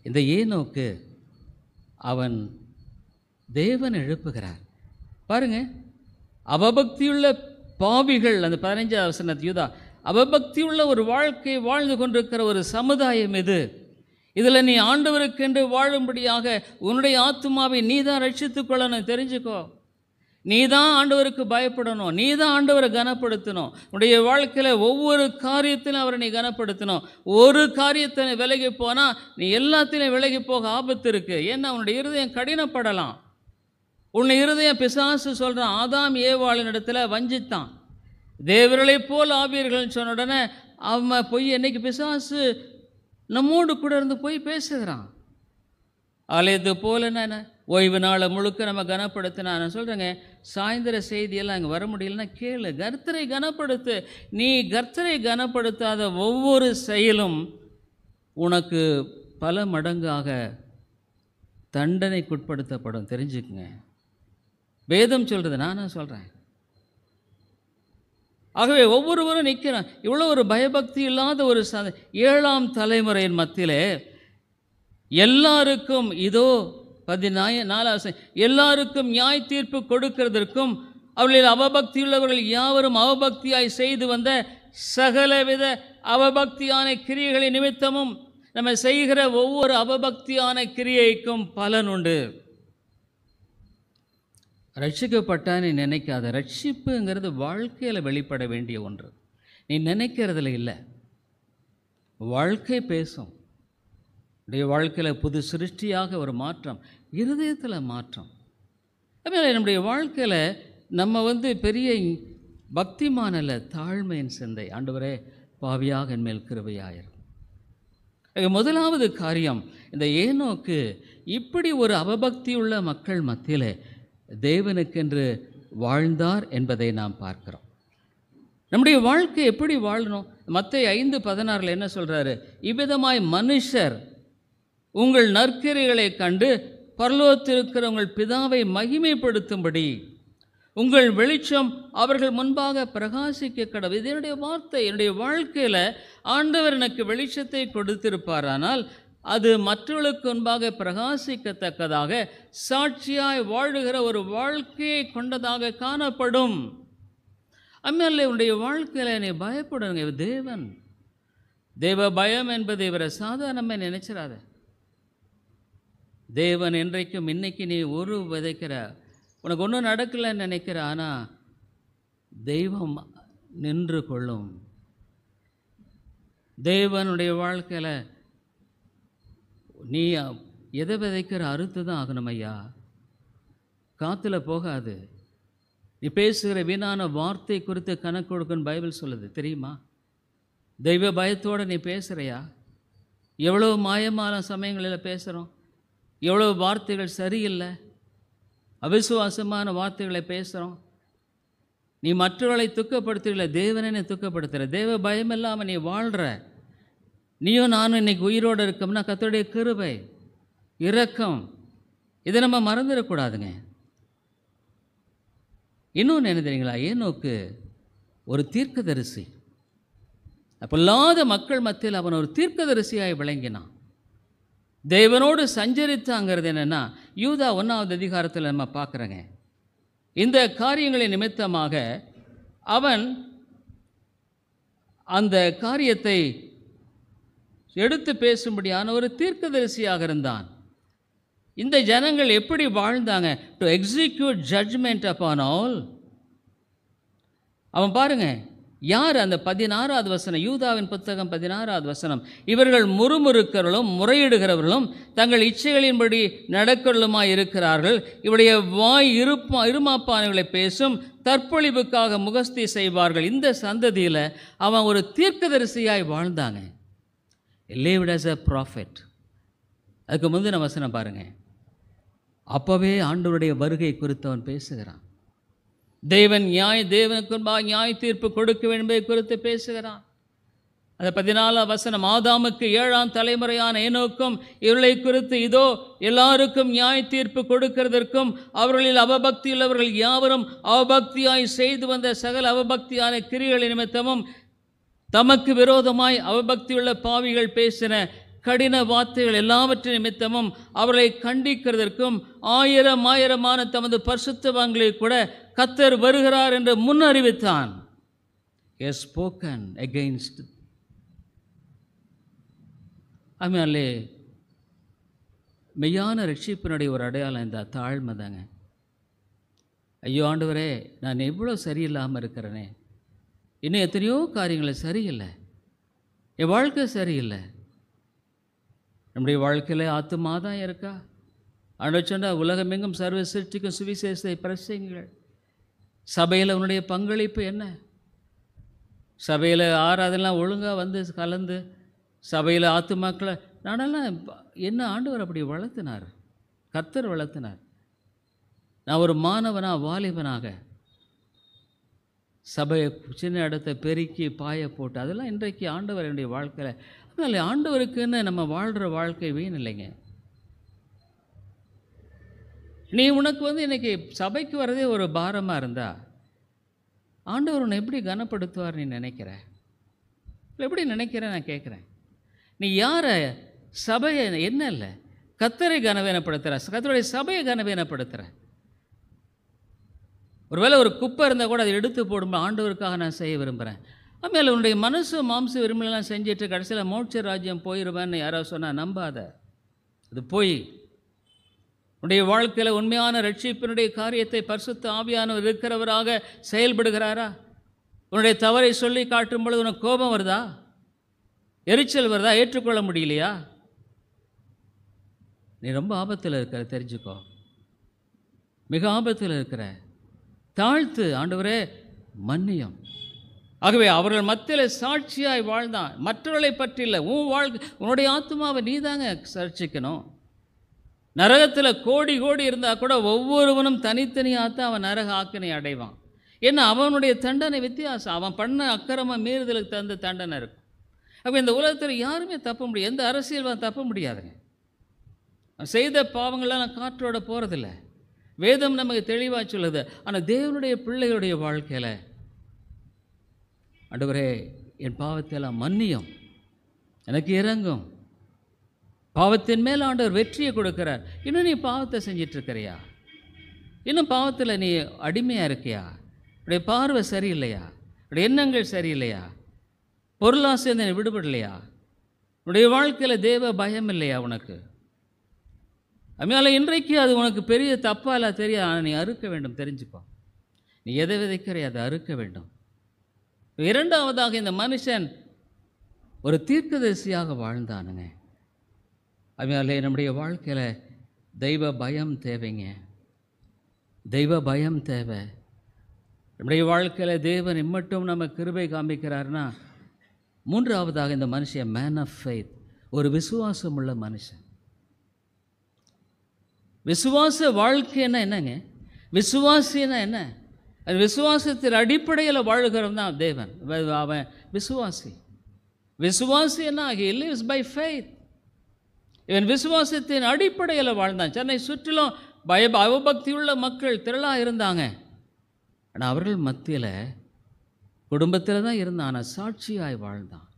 இந்த ஏனோக்கு அவன் தேவன் எழுப்புகிறார். பாருங்கள், அவபக்தியுள்ள பாவிகள், அந்த 15ஆம் வசனத்து யூதா, அவபக்தியுள்ள ஒரு வாழ்க்கை வாழ்ந்து கொண்டிருக்கிற ஒரு சமுதாயம் இது. இதில் நீ ஆண்டவருக்கென்று வாழும்படியாக உன்னுடைய ஆத்துமாவை நீ தான் ரட்சித்துக் கொள்ளணும். தெரிஞ்சுக்கோ, நீ தான் ஆண்டவருக்கு பயப்படணும், நீ தான் ஆண்டவரை கனப்படுத்தணும். உன்னுடைய வாழ்க்கையில் ஒவ்வொரு காரியத்திலும் அவரை நீ கனப்படுத்தணும். ஒரு காரியத்தை விலகி போனால் நீ எல்லாத்திலையும் விலகி போக ஆபத்து இருக்குது. ஏன்னா உன்னுடைய இருதயம் கடினப்படலாம். உன்னை இருதயம் பிசாசு சொல்கிறான், ஆதாம் ஏவாளின் இடத்துல வஞ்சித்தான், தேவர்களைப் போல் ஆவீர்கள்னு சொன்ன உடனே அவன் போய் என்னைக்கு பிசாசு நம்மோடு கூட இருந்து போய் பேசுகிறான். ஆலயத்து போல ஓய்வு நாளை முழுக்க நம்ம கனப்படுத்தினா, நான் சொல்கிறேங்க, சாயந்தர செய்தியெல்லாம் அங்கே வர முடியலன்னா கேளு, கர்த்தரை கனப்படுத்து. நீ கர்த்தரை கனப்படுத்தாத ஒவ்வொரு செயலும் உனக்கு பல மடங்காக தண்டனைக்குட்படுத்தப்படும், தெரிஞ்சுக்குங்க. வேதம் சொல்கிறது, நானா சொல்கிறேன். ஆகவே ஒவ்வொருவரும் நிற்கிறான். இவ்வளோ ஒரு பயபக்தி இல்லாத ஒரு 7ஆம் தலைமுறையின் மத்தியிலே எல்லாருக்கும் இதோ 14 எல்லாருக்கும் நியாய தீர்ப்பு கொடுக்கிறதற்கும் அவர்களில் அவபக்தியுள்ளவர்கள் யாவரும் அவபக்தியாய் செய்து வந்த சகலவித அவபக்தியான கிரியைகளின் நிமித்தமும் நம்ம செய்கிற ஒவ்வொரு அவபக்தியான கிரியைக்கும் பலன் உண்டு. ரட்சிக்கப்பட்டான்னு நினைக்காத. ரட்சிப்புங்கிறது வாழ்க்கையில் வெளிப்பட வேண்டிய ஒன்று. நீ நினைக்கிறதுல இல்லை, வாழ்க்கை பேசும். நம்முடைய வாழ்க்கையில் புது சிருஷ்டியாக ஒரு மாற்றம், இருதயத்தில் மாற்றம். அதுமாதிரி நம்முடைய வாழ்க்கையில் நம்ம பெரிய பக்திமானல்ல, தாழ்மையின் சிந்தை. ஆண்டவரே, பாவியாக என்மேல் கிருபையாயிரும். முதலாவது காரியம், இந்த ஏனோக்கு இப்படி ஒரு அவபக்தியுள்ள மக்கள் மத்தியில் தேவனுக்கென்று வாழ்ந்தார் என்பதை நாம் பார்க்கிறோம். நம்முடைய வாழ்க்கை எப்படி வாழணும்? மத்தேயு 5:16 என்ன சொல்கிறாரு? இவ்விதமாய் மனுஷர் உங்கள் நற்கிரைகளை கண்டு பரலோகத்தில் இருக்கிற உங்கள் பிதாவை மகிமைப்படுத்தும்படி உங்கள் வெளிச்சம் அவர்கள் முன்பாக பிரகாசிக்க கடவுள். இது என்னுடைய வார்த்தை. என்னுடைய வாழ்க்கையில் ஆண்டவர் எனக்கு வெளிச்சத்தை கொடுத்திருப்பாரானால் அது மற்றவர்களுக்கு முன்பாக பிரகாசிக்கத்தக்கதாக சாட்சியாய் வாழுகிற ஒரு வாழ்க்கையை கொண்டதாக காணப்படும். அம்மையாலே, உன்னுடைய வாழ்க்கையில் நீ பயப்படுங்க. தேவ பயம் என்பது இவரை சாதாரணமாக நினைச்சிடாத. தேவன் என்றைக்கும் இன்னைக்கு நீ ஒரு விதைக்கிற, உனக்கு ஒன்றும் நடக்கலைன்னு நினைக்கிற, ஆனால் தெய்வம் நின்று கொள்ளும். தேவனுடைய வாழ்க்கையில் நீ எதை விதைக்கிற அறுத்து தான் ஆகணும் ஐயா. காற்றுல போகாது. நீ பேசுகிற வீணான வார்த்தை குறித்து கணக்கு கொடுக்குன்னு பைபிள் சொல்லுது, தெரியுமா? தெய்வ பயத்தோடு நீ பேசுகிறையா? எவ்வளோ மாயமான சமயங்களில் பேசுகிறோம், எவ்வளோ வார்த்தைகள் சரியில்லை, அவிசுவாசமான வார்த்தைகளை பேசுகிறோம். நீ மற்றவர்களை துக்கப்படுத்துகிற, தேவனை துக்கப்படுத்துகிற. தேவ பயம் இல்லாமல் நீ வாழ்கிற. நீயும் நானும் இன்னைக்கு உயிரோடு இருக்கோம்னா கர்த்தருடைய கிருபை, இரக்கம், இதை நம்ம மறந்துடக்கூடாதுங்க. இன்னொன்று என்ன தெரியுங்களா? ஏனோக்கு ஒரு தீர்க்கதரிசி. அப்பல்லாத மக்கள் மத்தியில் அவன் ஒரு தீர்க்கதரிசியாய் விளங்கினான். தேவனோடு சஞ்சரித்தாங்கிறது என்னென்னா, யூதா 1வது அதிகாரத்தில் நம்ம பார்க்குறோங்க. இந்த காரியங்களின் நிமித்தமாக அவன் அந்த காரியத்தை எடுத்து பேசும்படியான ஒரு தீர்க்கதரிசியாக இருந்தான். இந்த ஜனங்கள் எப்படி வாழ்ந்தாங்க? To execute judgment upon all. அவன் பாருங்க, யார் அந்த 16வது வசனம், யூதாவின் புத்தகம் 16வது வசனம். இவர்கள் முறுமுறுக்கிறவர்களும் முறையிடுகிறவர்களும் தங்கள் இச்சைகளின்படி நடக்கிறவர்களுமாய் இருக்கிறார்கள். இவருடைய வாய் இருமாப்பானவர்களை பேசும், தற்பொழிவுக்காக முகஸ்தி செய்வார்கள். இந்த சந்ததியில் அவன் ஒரு தீர்க்கதரிசியாய் வாழ்ந்தாங்க. lived as a prophet. அதுக்கு முந்தின வசனம் பாருங்க. அப்போவே ஆண்டவருடைய வருகை குறித்து அவன் பேசுகிறான். தேவனுக்கு முன்பாக நியாய தீர்ப்பு கொடுக்க வேண்டியதை குறித்து பேசுகிறான். அந்த 14வது வசனம், ஆதாமுக்கு 7ஆம் தலைமுறையான ஏனோக்கும் இவர்களை குறித்து இதோ எல்லாருக்கும் நியாய தீர்ப்பு கொடுக்கிறதற்கும் அவர்களில் அவபக்தியுள்ளவர்கள் யாவரும் அவபக்தியாய் செய்து வந்த சகல அவபக்தியான கிரிகளின் நிமித்தமும் தமக்கு விரோதமாய் அவபக்தியுள்ள பாவிகள் பேசின கடின வார்த்தைகள் எல்லாவற்றின் நிமித்தமும் அவர்களை கண்டிக்கிறதற்கும் ஆயிரமான தமது பரிசுத்தவான்களை கூட கர்த்தர் வருகிறார் என்று முன்னறிவித்தான். He has spoken against. ஆமாலே, மெய்யான ரட்சிப்பினுடைய ஒரு அடையாளம் இந்த தாழ்மை தாங்க. ஐயோ ஆண்டவரே, நான் எவ்வளோ சரியில்லாமல் இருக்கிறேனே, இன்னும் எத்தனையோ காரியங்கள் சரியில்லை, என் வாழ்க்கை சரியில்லை. நம்முடைய வாழ்க்கையில் ஆத்துமா தான் இருக்கா? ஆண்டவர் சொன்னால் உலகமெங்கும் சர்வ சிருஷ்டிக்கும் சுவிசேஷத்தை பிரசங்கிகள். சபையில் உன்னுடைய பங்களிப்பு என்ன? சபையில் ஆராதெல்லாம் ஒழுங்காக வந்து கலந்து சபையில் ஆத்துமாக்களை நானெல்லாம் என்ன ஆண்டவர் அப்படி வளர்த்தினார். கர்த்தர் வளர்த்தினார். நான் ஒரு மாணவனாக வாலிபனாக சபையை சின்ன இடத்த பெருக்கி பாய போட்டு அதெல்லாம் இன்றைக்கு ஆண்டவர் என்னுடைய வாழ்க்கையில். அதனால் ஆண்டவருக்குன்னு நம்ம வாழ்கிற வாழ்க்கை வீண் இல்லைங்க. நீ உனக்கு இன்றைக்கி சபைக்கு வரதே ஒரு பாரமாக இருந்தா ஆண்டவர் உன்னை எப்படி கனப்படுத்துவார் நீ நினைக்கிற? எப்படி நினைக்கிற நான் கேட்குறேன். நீ யாரை சபையை என்ன இல்லை கர்த்தரை கனவீனப்படுத்துகிற, கர்த்தருடைய சபையை கனவீனப்படுத்துகிற. ஒருவேளை ஒரு குப்பை இருந்தால் கூட அதை எடுத்து போடும்போது ஆண்டவருக்காக நான் செய்ய விரும்புகிறேன். ஆಮೇಲೆ உன்னுடைய மனசு மாம்ச விரும்பலாம் செஞ்சுட்டு கடைசியில் மோட்ச ராஜ்யம் போயிடுவேன்னு யாராவது சொன்னால் நம்பாத. அது போய் உன்னுடைய வாழ்க்கையில் உண்மையான ரட்சிப்பினுடைய காரியத்தை பரிசுத்த ஆவியானவர் இருக்கிறவராக செயல்படுகிறாரா? உன்னுடைய தவறை சொல்லி காட்டும் பொழுது உனக்கு கோபம் வருதா, எரிச்சல் வருதா, ஏற்றுக்கொள்ள முடியலையா? நீ ரொம்ப ஆபத்தில் இருக்கிற, தெரிஞ்சுக்கோ. மிக ஆபத்தில் இருக்கிற. தாழ்த்து, ஆண்டவரே மன்னியம். ஆகவே அவர்கள் மத்தியில் சாட்சியாய் வாழ்ந்தான். மற்றவர்களை பற்றி இல்லை, உன்னுடைய ஆத்மாவை நீ தாங்க சர்ச்சிக்கணும். நரகத்தில் கோடி கோடி இருந்தால் கூட ஒவ்வொருவனும் தனித்தனியாக தான் அவன் நரக ஆக்கினை அடைவான். ஏன்னா அவனுடைய தண்டனை வித்தியாசம். அவன் பண்ண அக்கிரம மீறுதலுக்கு தகுந்த தண்டனை இருக்கும். அப்போ இந்த உலகத்தில் யாருமே தப்ப முடியாது, எந்த அரசியல் தப்ப முடியாதுங்க. செய்த பாவங்கள்லாம் நான் காற்றோட போகிறதில்ல. வேதம் நமக்கு தெளிவாக சொல்லுது. ஆனால் தேவனுடைய பிள்ளைகளுடைய வாழ்க்கையில் ஆண்டவரே என் பாவத்தையெல்லாம் மன்னியும், எனக்கு இறங்கும். பாவத்தின் மேல் ஆண்டவர் வெற்றியை கொடுக்கிறார். இன்னும் நீ பாவத்தை செஞ்சிட்ருக்கிறியா? இன்னும் பாவத்தில் நீ அடிமையாக இருக்கியா? உடைய பார்வை சரியில்லையா? உடைய எண்ணங்கள் சரியில்லையா? பொருளாசை நீ விடுபடலையா? உடைய வாழ்க்கையில் தேவ பயம் இல்லையா உனக்கு? அதனால் இன்றைக்கு அது உனக்கு பெரிய தப்பால தெரியாது. ஆனால் நீ அறுக்க வேண்டும், தெரிஞ்சுக்கோ. நீ எதை விதைக்கிற அதை அறுக்க வேண்டும். இரண்டாவதாக இந்த மனுஷன் ஒரு தீர்க்கதரிசியாக வாழ்ந்தானுங்க. அதனாலே நம்முடைய வாழ்க்கையில் தெய்வ பயம் தேவைங்க. தெய்வ பயம் தேவை. நம்முடைய வாழ்க்கையில் தேவன் இம்மட்டும் நம்ம கிருபை காமிக்கிறார்னா, மூன்றாவதாக இந்த மனுஷன் மேன் ஆஃப் ஃபெய்த், ஒரு விசுவாசம் உள்ள மனுஷன். விசுவாச வாழ்க்கைன்னா என்னங்க? விசுவாசின்னா என்ன? அது விசுவாசத்தின் அடிப்படையில் வாழ்கிறவன் தான் தேவன். அவன் விசுவாசி. விசுவாசி என்ன? he lives by faith. இவன் விசுவாசத்தின் அடிப்படையில் வாழ்ந்தான். சென்னை சுற்றிலும் அவபக்தியுள்ள மக்கள் திரளாக இருந்தாங்க. ஆனால் அவர்கள் மத்தியில் குடும்பத்தில் தான் இருந்தான். ஆனால் சாட்சியாய் வாழ்ந்தான்.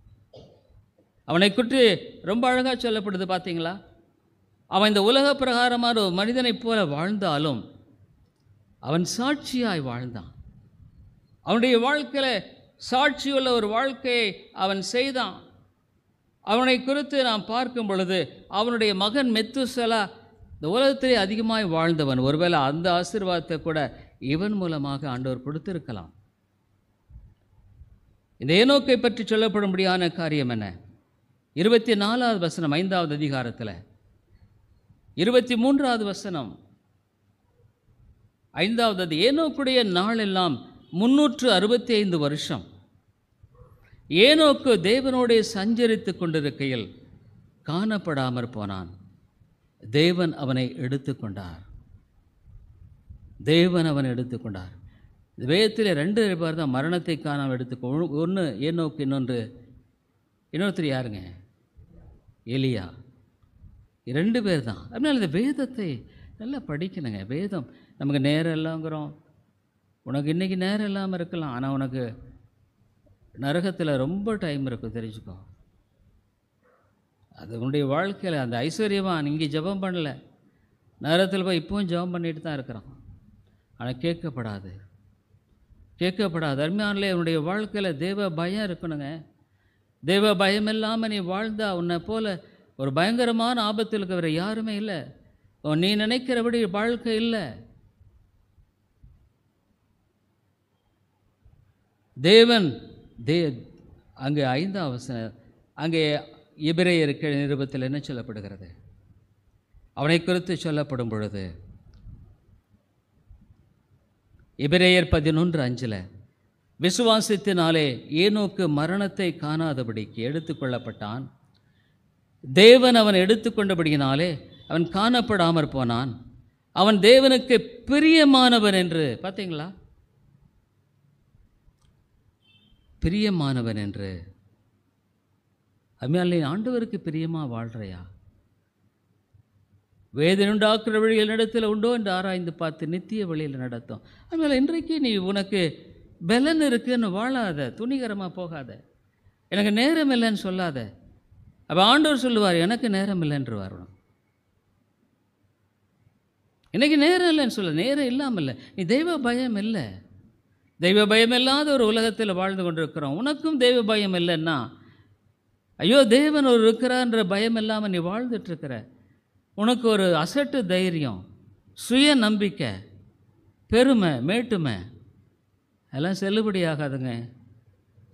அவனை குறித்து ரொம்ப அழகாக சொல்லப்படுது பார்த்தீங்களா? அவன் இந்த உலக பிரகாரமான ஒரு மனிதனைப் போல வாழ்ந்தாலும் அவன் சாட்சியாய் வாழ்ந்தான். அவனுடைய வாழ்க்கையில் சாட்சியுள்ள ஒரு வாழ்க்கையை அவன் செய்தான். அவனை குறித்து நாம் பார்க்கும் பொழுது அவனுடைய மகன் மெத்துசலா இந்த உலகத்திலே அதிகமாய் வாழ்ந்தவன். ஒருவேளை அந்த ஆசீர்வாதத்தை கூட இவன் மூலமாக ஆண்டவர் கொடுத்திருக்கலாம். இந்த ஏனோக்கை பற்றி சொல்லப்படும்படியான காரியம் என்ன? 24வது வசனம் 5வது அதிகாரத்தில் 23வது வசனம் 5வது. ஏனோக்குடைய நாள் எல்லாம் 365 வருஷம். ஏனோக்கு தேவனோடே சஞ்சரித்து கொண்டிருக்கையில் காணப்படாமற் போனான். தேவன் அவனை எடுத்துக்கொண்டார். தேவன் அவனை எடுத்துக்கொண்டார். வேதத்தில் 2 பேர் தான் மரணத்தை காணாமல் ஒன்று ஏனோக்கு, இன்னொருத்தர் யாருங்க? எலியா. 2 பேர் தான். அதனால் இந்த வேதத்தை நல்லா படிக்கணுங்க. வேதம் நமக்கு நேரம் இல்லைங்கிறோம். உனக்கு இன்றைக்கி நேரம் இல்லாமல் இருக்கலாம், ஆனால் உனக்கு நரகத்தில் ரொம்ப டைம் இருக்கும், தெரிஞ்சுக்கோ. அது உன்னுடைய வாழ்க்கையில் அந்த ஐஸ்வர்யமாக இங்கே ஜெபம் பண்ணலை, நரகத்தில் போய் இப்போவும் ஜெபம் பண்ணிட்டு தான் இருக்கிறான். ஆனால் கேட்கப்படாது. அருமையானே உன்னுடைய வாழ்க்கையில் தேவ பயம் இருக்கணுங்க. தேவ பயம் இல்லாமல் நீ வாழ்ந்தா உன்னை போல் ஒரு பயங்கரமான ஆபத்தில் இருக்கிற யாருமே இல்லை. நீ நினைக்கிறபடி வாழ்க்கை இல்லை. தேவன் அங்கே 5வது வசனம், அங்கே எபிரேயர் நிருபத்தில் என்ன சொல்லப்படுகிறது? அவனை குறித்து சொல்லப்படும் பொழுது எபிரேயர் 11:5 விசுவாசத்தினாலே ஏனோக்கு மரணத்தை காணாதபடிக்கு எடுத்துக்கொள்ளப்பட்டான். தேவன் அவன் எடுத்துக்கொண்டபடியினாலே அவன் காணப்படாமற் போனான். அவன் தேவனுக்கு பிரியமானவன் என்று, பார்த்தீங்களா, பிரியமானவன் என்று. அதுமாதிரி ஆண்டவருக்கு பிரியமாக வாழ்கிறையா? வேதனை உண்டாக்குற வழியில் நடத்தல உண்டோ என்று ஆராய்ந்து பார்த்து நித்திய வழியில் நடத்தும். அதுமாதிரி இன்றைக்கு நீ உனக்கு பலன் இருக்குன்னு வாழாத, துணிகரமாக போகாத, எனக்கு நேரம் இல்லைன்னு சொல்லாத. அப்போ ஆண்டவர் சொல்லுவார், எனக்கு நேரம் இல்லைன்று வரணும். இன்றைக்கி நேரம் இல்லைன்னு சொல்ல, நேரம் இல்லாமல் இல்லை, நீ தெய்வ பயம் இல்லை. தெய்வ பயம் இல்லாத ஒரு உலகத்தில் வாழ்ந்து கொண்டிருக்கிறோம். உனக்கும் தெய்வ பயம் இல்லைன்னா, ஐயோ தேவன் ஒரு இருக்கிறான்ற பயம் இல்லாமல் நீ வாழ்ந்துட்டுருக்கிற, உனக்கு ஒரு அசட்டு தைரியம், சுய நம்பிக்கை, பெருமை, மேட்டுமை அதெல்லாம் செல்லுபடியாகாதுங்க,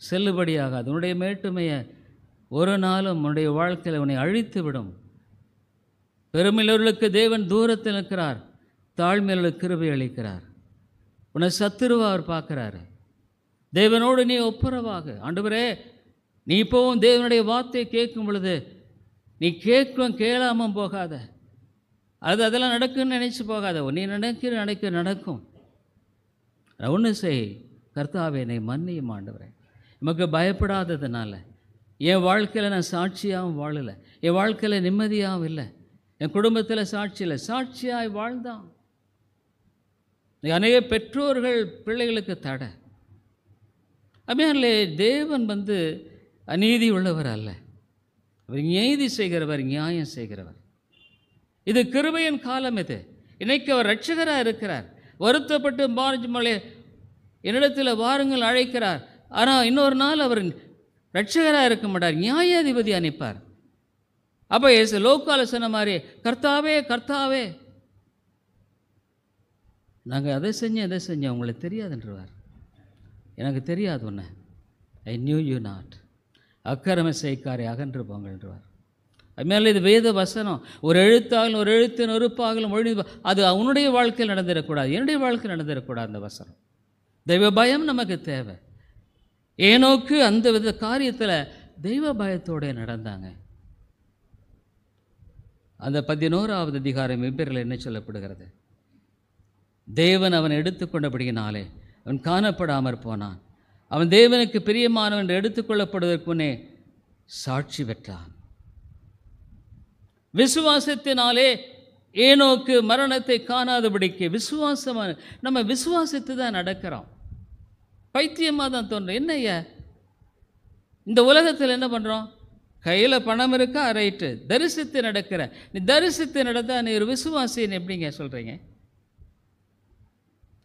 செல்லுபடியாகாது. உன்னுடைய மேட்டுமையை ஒரு நாளும் உன்னுடைய வாழ்க்கையில் உன்னை அழித்து விடும். பெருமையுள்ளவர்களுக்கு தேவன் தூரத்தில் இருக்கிறார், தாழ்மையுள்ளவர்களுக்கு கிருபை அளிக்கிறார். உன்னை சத்துருவா அவர் பார்க்குறாரு. தேவனோடு நீ ஒப்புரவாக. ஆண்டவரே, நீ இப்போவும் தேவனுடைய வார்த்தையை கேட்கும் பொழுது நீ கேளாமல் போகாத. அதெல்லாம் நடக்குன்னு நினச்சி போகாத. நீ நடக்கும். ஒன்று செய், கர்த்தாவே என்னை மன்னியும் ஆண்டவரே. நமக்கு பயப்படாததுனால என் வாழ்க்கையில் நான் சாட்சியாகவும் வாழலை, என் வாழ்க்கையில் நிம்மதியாகவும் இல்லை, என் குடும்பத்தில் சாட்சி இல்லை, சாட்சியாய் வாழ்ந்தான். அநேக பெற்றோர்கள் பிள்ளைகளுக்கு தடை. அப்படியே தேவன் அநீதி உள்ளவர் அல்ல, அவர் நீதி செய்கிறவர், நியாயம் செய்கிறவர். இது கிருபையின் காலம். இது இன்னைக்கு அவர் ரட்சகராக இருக்கிறார். வருத்தப்பட்டு மார்ஜ்மலை என்னிடத்தில் வாருங்கள் அழைக்கிறார். ஆனால் இன்னொரு நாள் அவர் ரட்சகராக இருக்க மாட்டார், நியாயாதிபதி அனுப்பார். அப்போ லோக்கால சொன்ன மாதிரி, கர்த்தாவே கர்த்தாவே, நாங்கள் அதை செஞ்சோம் உங்களுக்கு தெரியாதுன்றவார். எனக்கு தெரியாது உன்னை, ஐ நியூ யூ நாட், அக்கிரம செய்காரை அகன்று போங்கள்ன்றவார். அதுமாதிரி இது வேத வசனம். ஒரு எழுத்தாகலும் ஒரு எழுத்தின் ஒருப்பாகலும் மொழி, அது அவனுடைய வாழ்க்கையில் நடந்துடக்கூடாது, என்னுடைய வாழ்க்கையில் நடந்துடக்கூடாது. அந்த வசனம் தெய்வ பயம் நமக்கு தேவை. ஏனோக்கு அந்த வித காரியத்தில் தெய்வ பயத்தோடு நடந்தாங்க. அந்த 11வது அதிகாரம் எபிரேயரில் என்ன சொல்லப்படுகிறது? தேவன் அவன் எடுத்துக்கொண்டபடியினாலே அவன் காணப்படாமற் போனான். அவன் தேவனுக்கு பிரியமானவன் என்று எடுத்துக்கொள்ளப்படுவதற்கு முன்னே சாட்சி பெற்றான். விசுவாசத்தினாலே ஏனோக்கு மரணத்தை காணாதபடிக்கு, விசுவாசமான நம்ம விசுவாசித்து தான் நடக்கிறோம். பைத்தியமாக தான் தோன்றும். என்னய்யா இந்த உலகத்தில் என்ன பண்ணுறோம்? கையில் பணம் இருக்கா, ரைட்டு, தரிசித்து நடக்கிற. நீ தரிசித்து நடந்தால் நீ ஒரு விசுவாசின்னு எப்படிங்க சொல்கிறீங்க?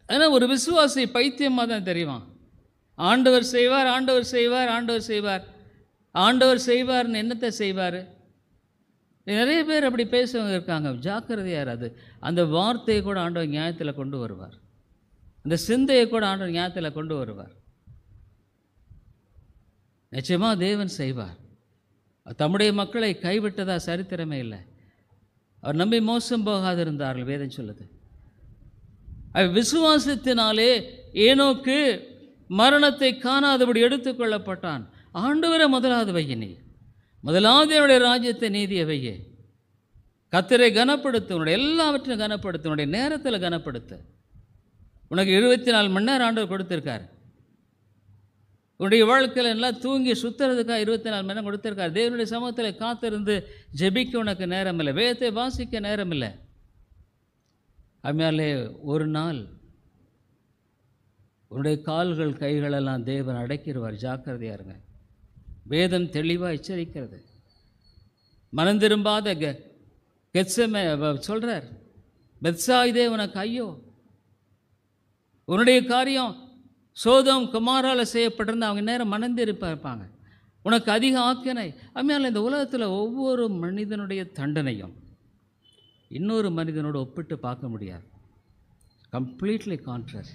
ஆனால் ஒரு விசுவாசி பைத்தியமாக தான் தெரியுமா? ஆண்டவர் செய்வார், ஆண்டவர் செய்வார், ஆண்டவர் செய்வார், ஆண்டவர் செய்வார்னு என்னத்தை செய்வார்? நிறைய பேர் அப்படி பேசுவவங்க இருக்காங்க. ஜாக்கிரதையார். அது அந்த வார்த்தையை கூட ஆண்டவர் நியாயத்தில் கொண்டு வருவார், அந்த சிந்தையை கூட ஆண்டவர் நியாயத்தில் கொண்டு வருவார். நிச்சயமாக தேவன் செய்வார். தம்முடைய மக்களை கைவிட்டதா சரித்திரமே இல்லை. அவர் நம்பி மோசம் போகாதிருந்தார்கள், வேதம் சொல்லுது. விசுவாசத்தினாலே ஏனோக்கு மரணத்தை காணாதபடி எடுத்துக்கொள்ளப்பட்டான். ஆண்டவரை முதலாவது வைய, நீ முதலாவது என்னுடைய ராஜ்யத்தை நீதியை வைய, கர்த்தரை கனப்படுத்து, உன்னுடைய எல்லாவற்றையும் கனப்படுத்து, உன்னுடைய நேரத்தில் கனப்படுத்து. உனக்கு 24 மணி நேரம் ஆண்டவர் கொடுத்துருக்கார். உன்னுடைய வாழ்க்கையில் எல்லாம் தூங்கி சுற்றுறதுக்காக 24 மணி நேரம் கொடுத்துருக்கார். தேவனுடைய சமூகத்தில் காத்திருந்து ஜெபிக்க உனக்கு நேரம் இல்லை, வேதத்தை வாசிக்க நேரம் இல்லை. அதுமாதிரிலே ஒரு நாள் உன்னுடைய கால்கள் கைகளெல்லாம் தேவன் அடக்கிடுவார். ஜாக்கிரதையாக இருங்க. வேதம் தெளிவாக எச்சரிக்கிறது. மனம் திரும்பாத கெத்செமே சொல்கிறார், பெத்சாயிதே உனக்கு ஐயோ, உன்னுடைய காரியம் சோதோம் குமாரால் செய்யப்பட்டிருந்த அவங்க நேரம் மனந்திருப்பாங்க, உனக்கு அதிக ஆக்கினை. அதுமாதிரி இந்த உலகத்தில் ஒவ்வொரு மனிதனுடைய தண்டனையும் இன்னொரு மனிதனோடு ஒப்பிட்டு பார்க்க முடியாது. Completely contrary.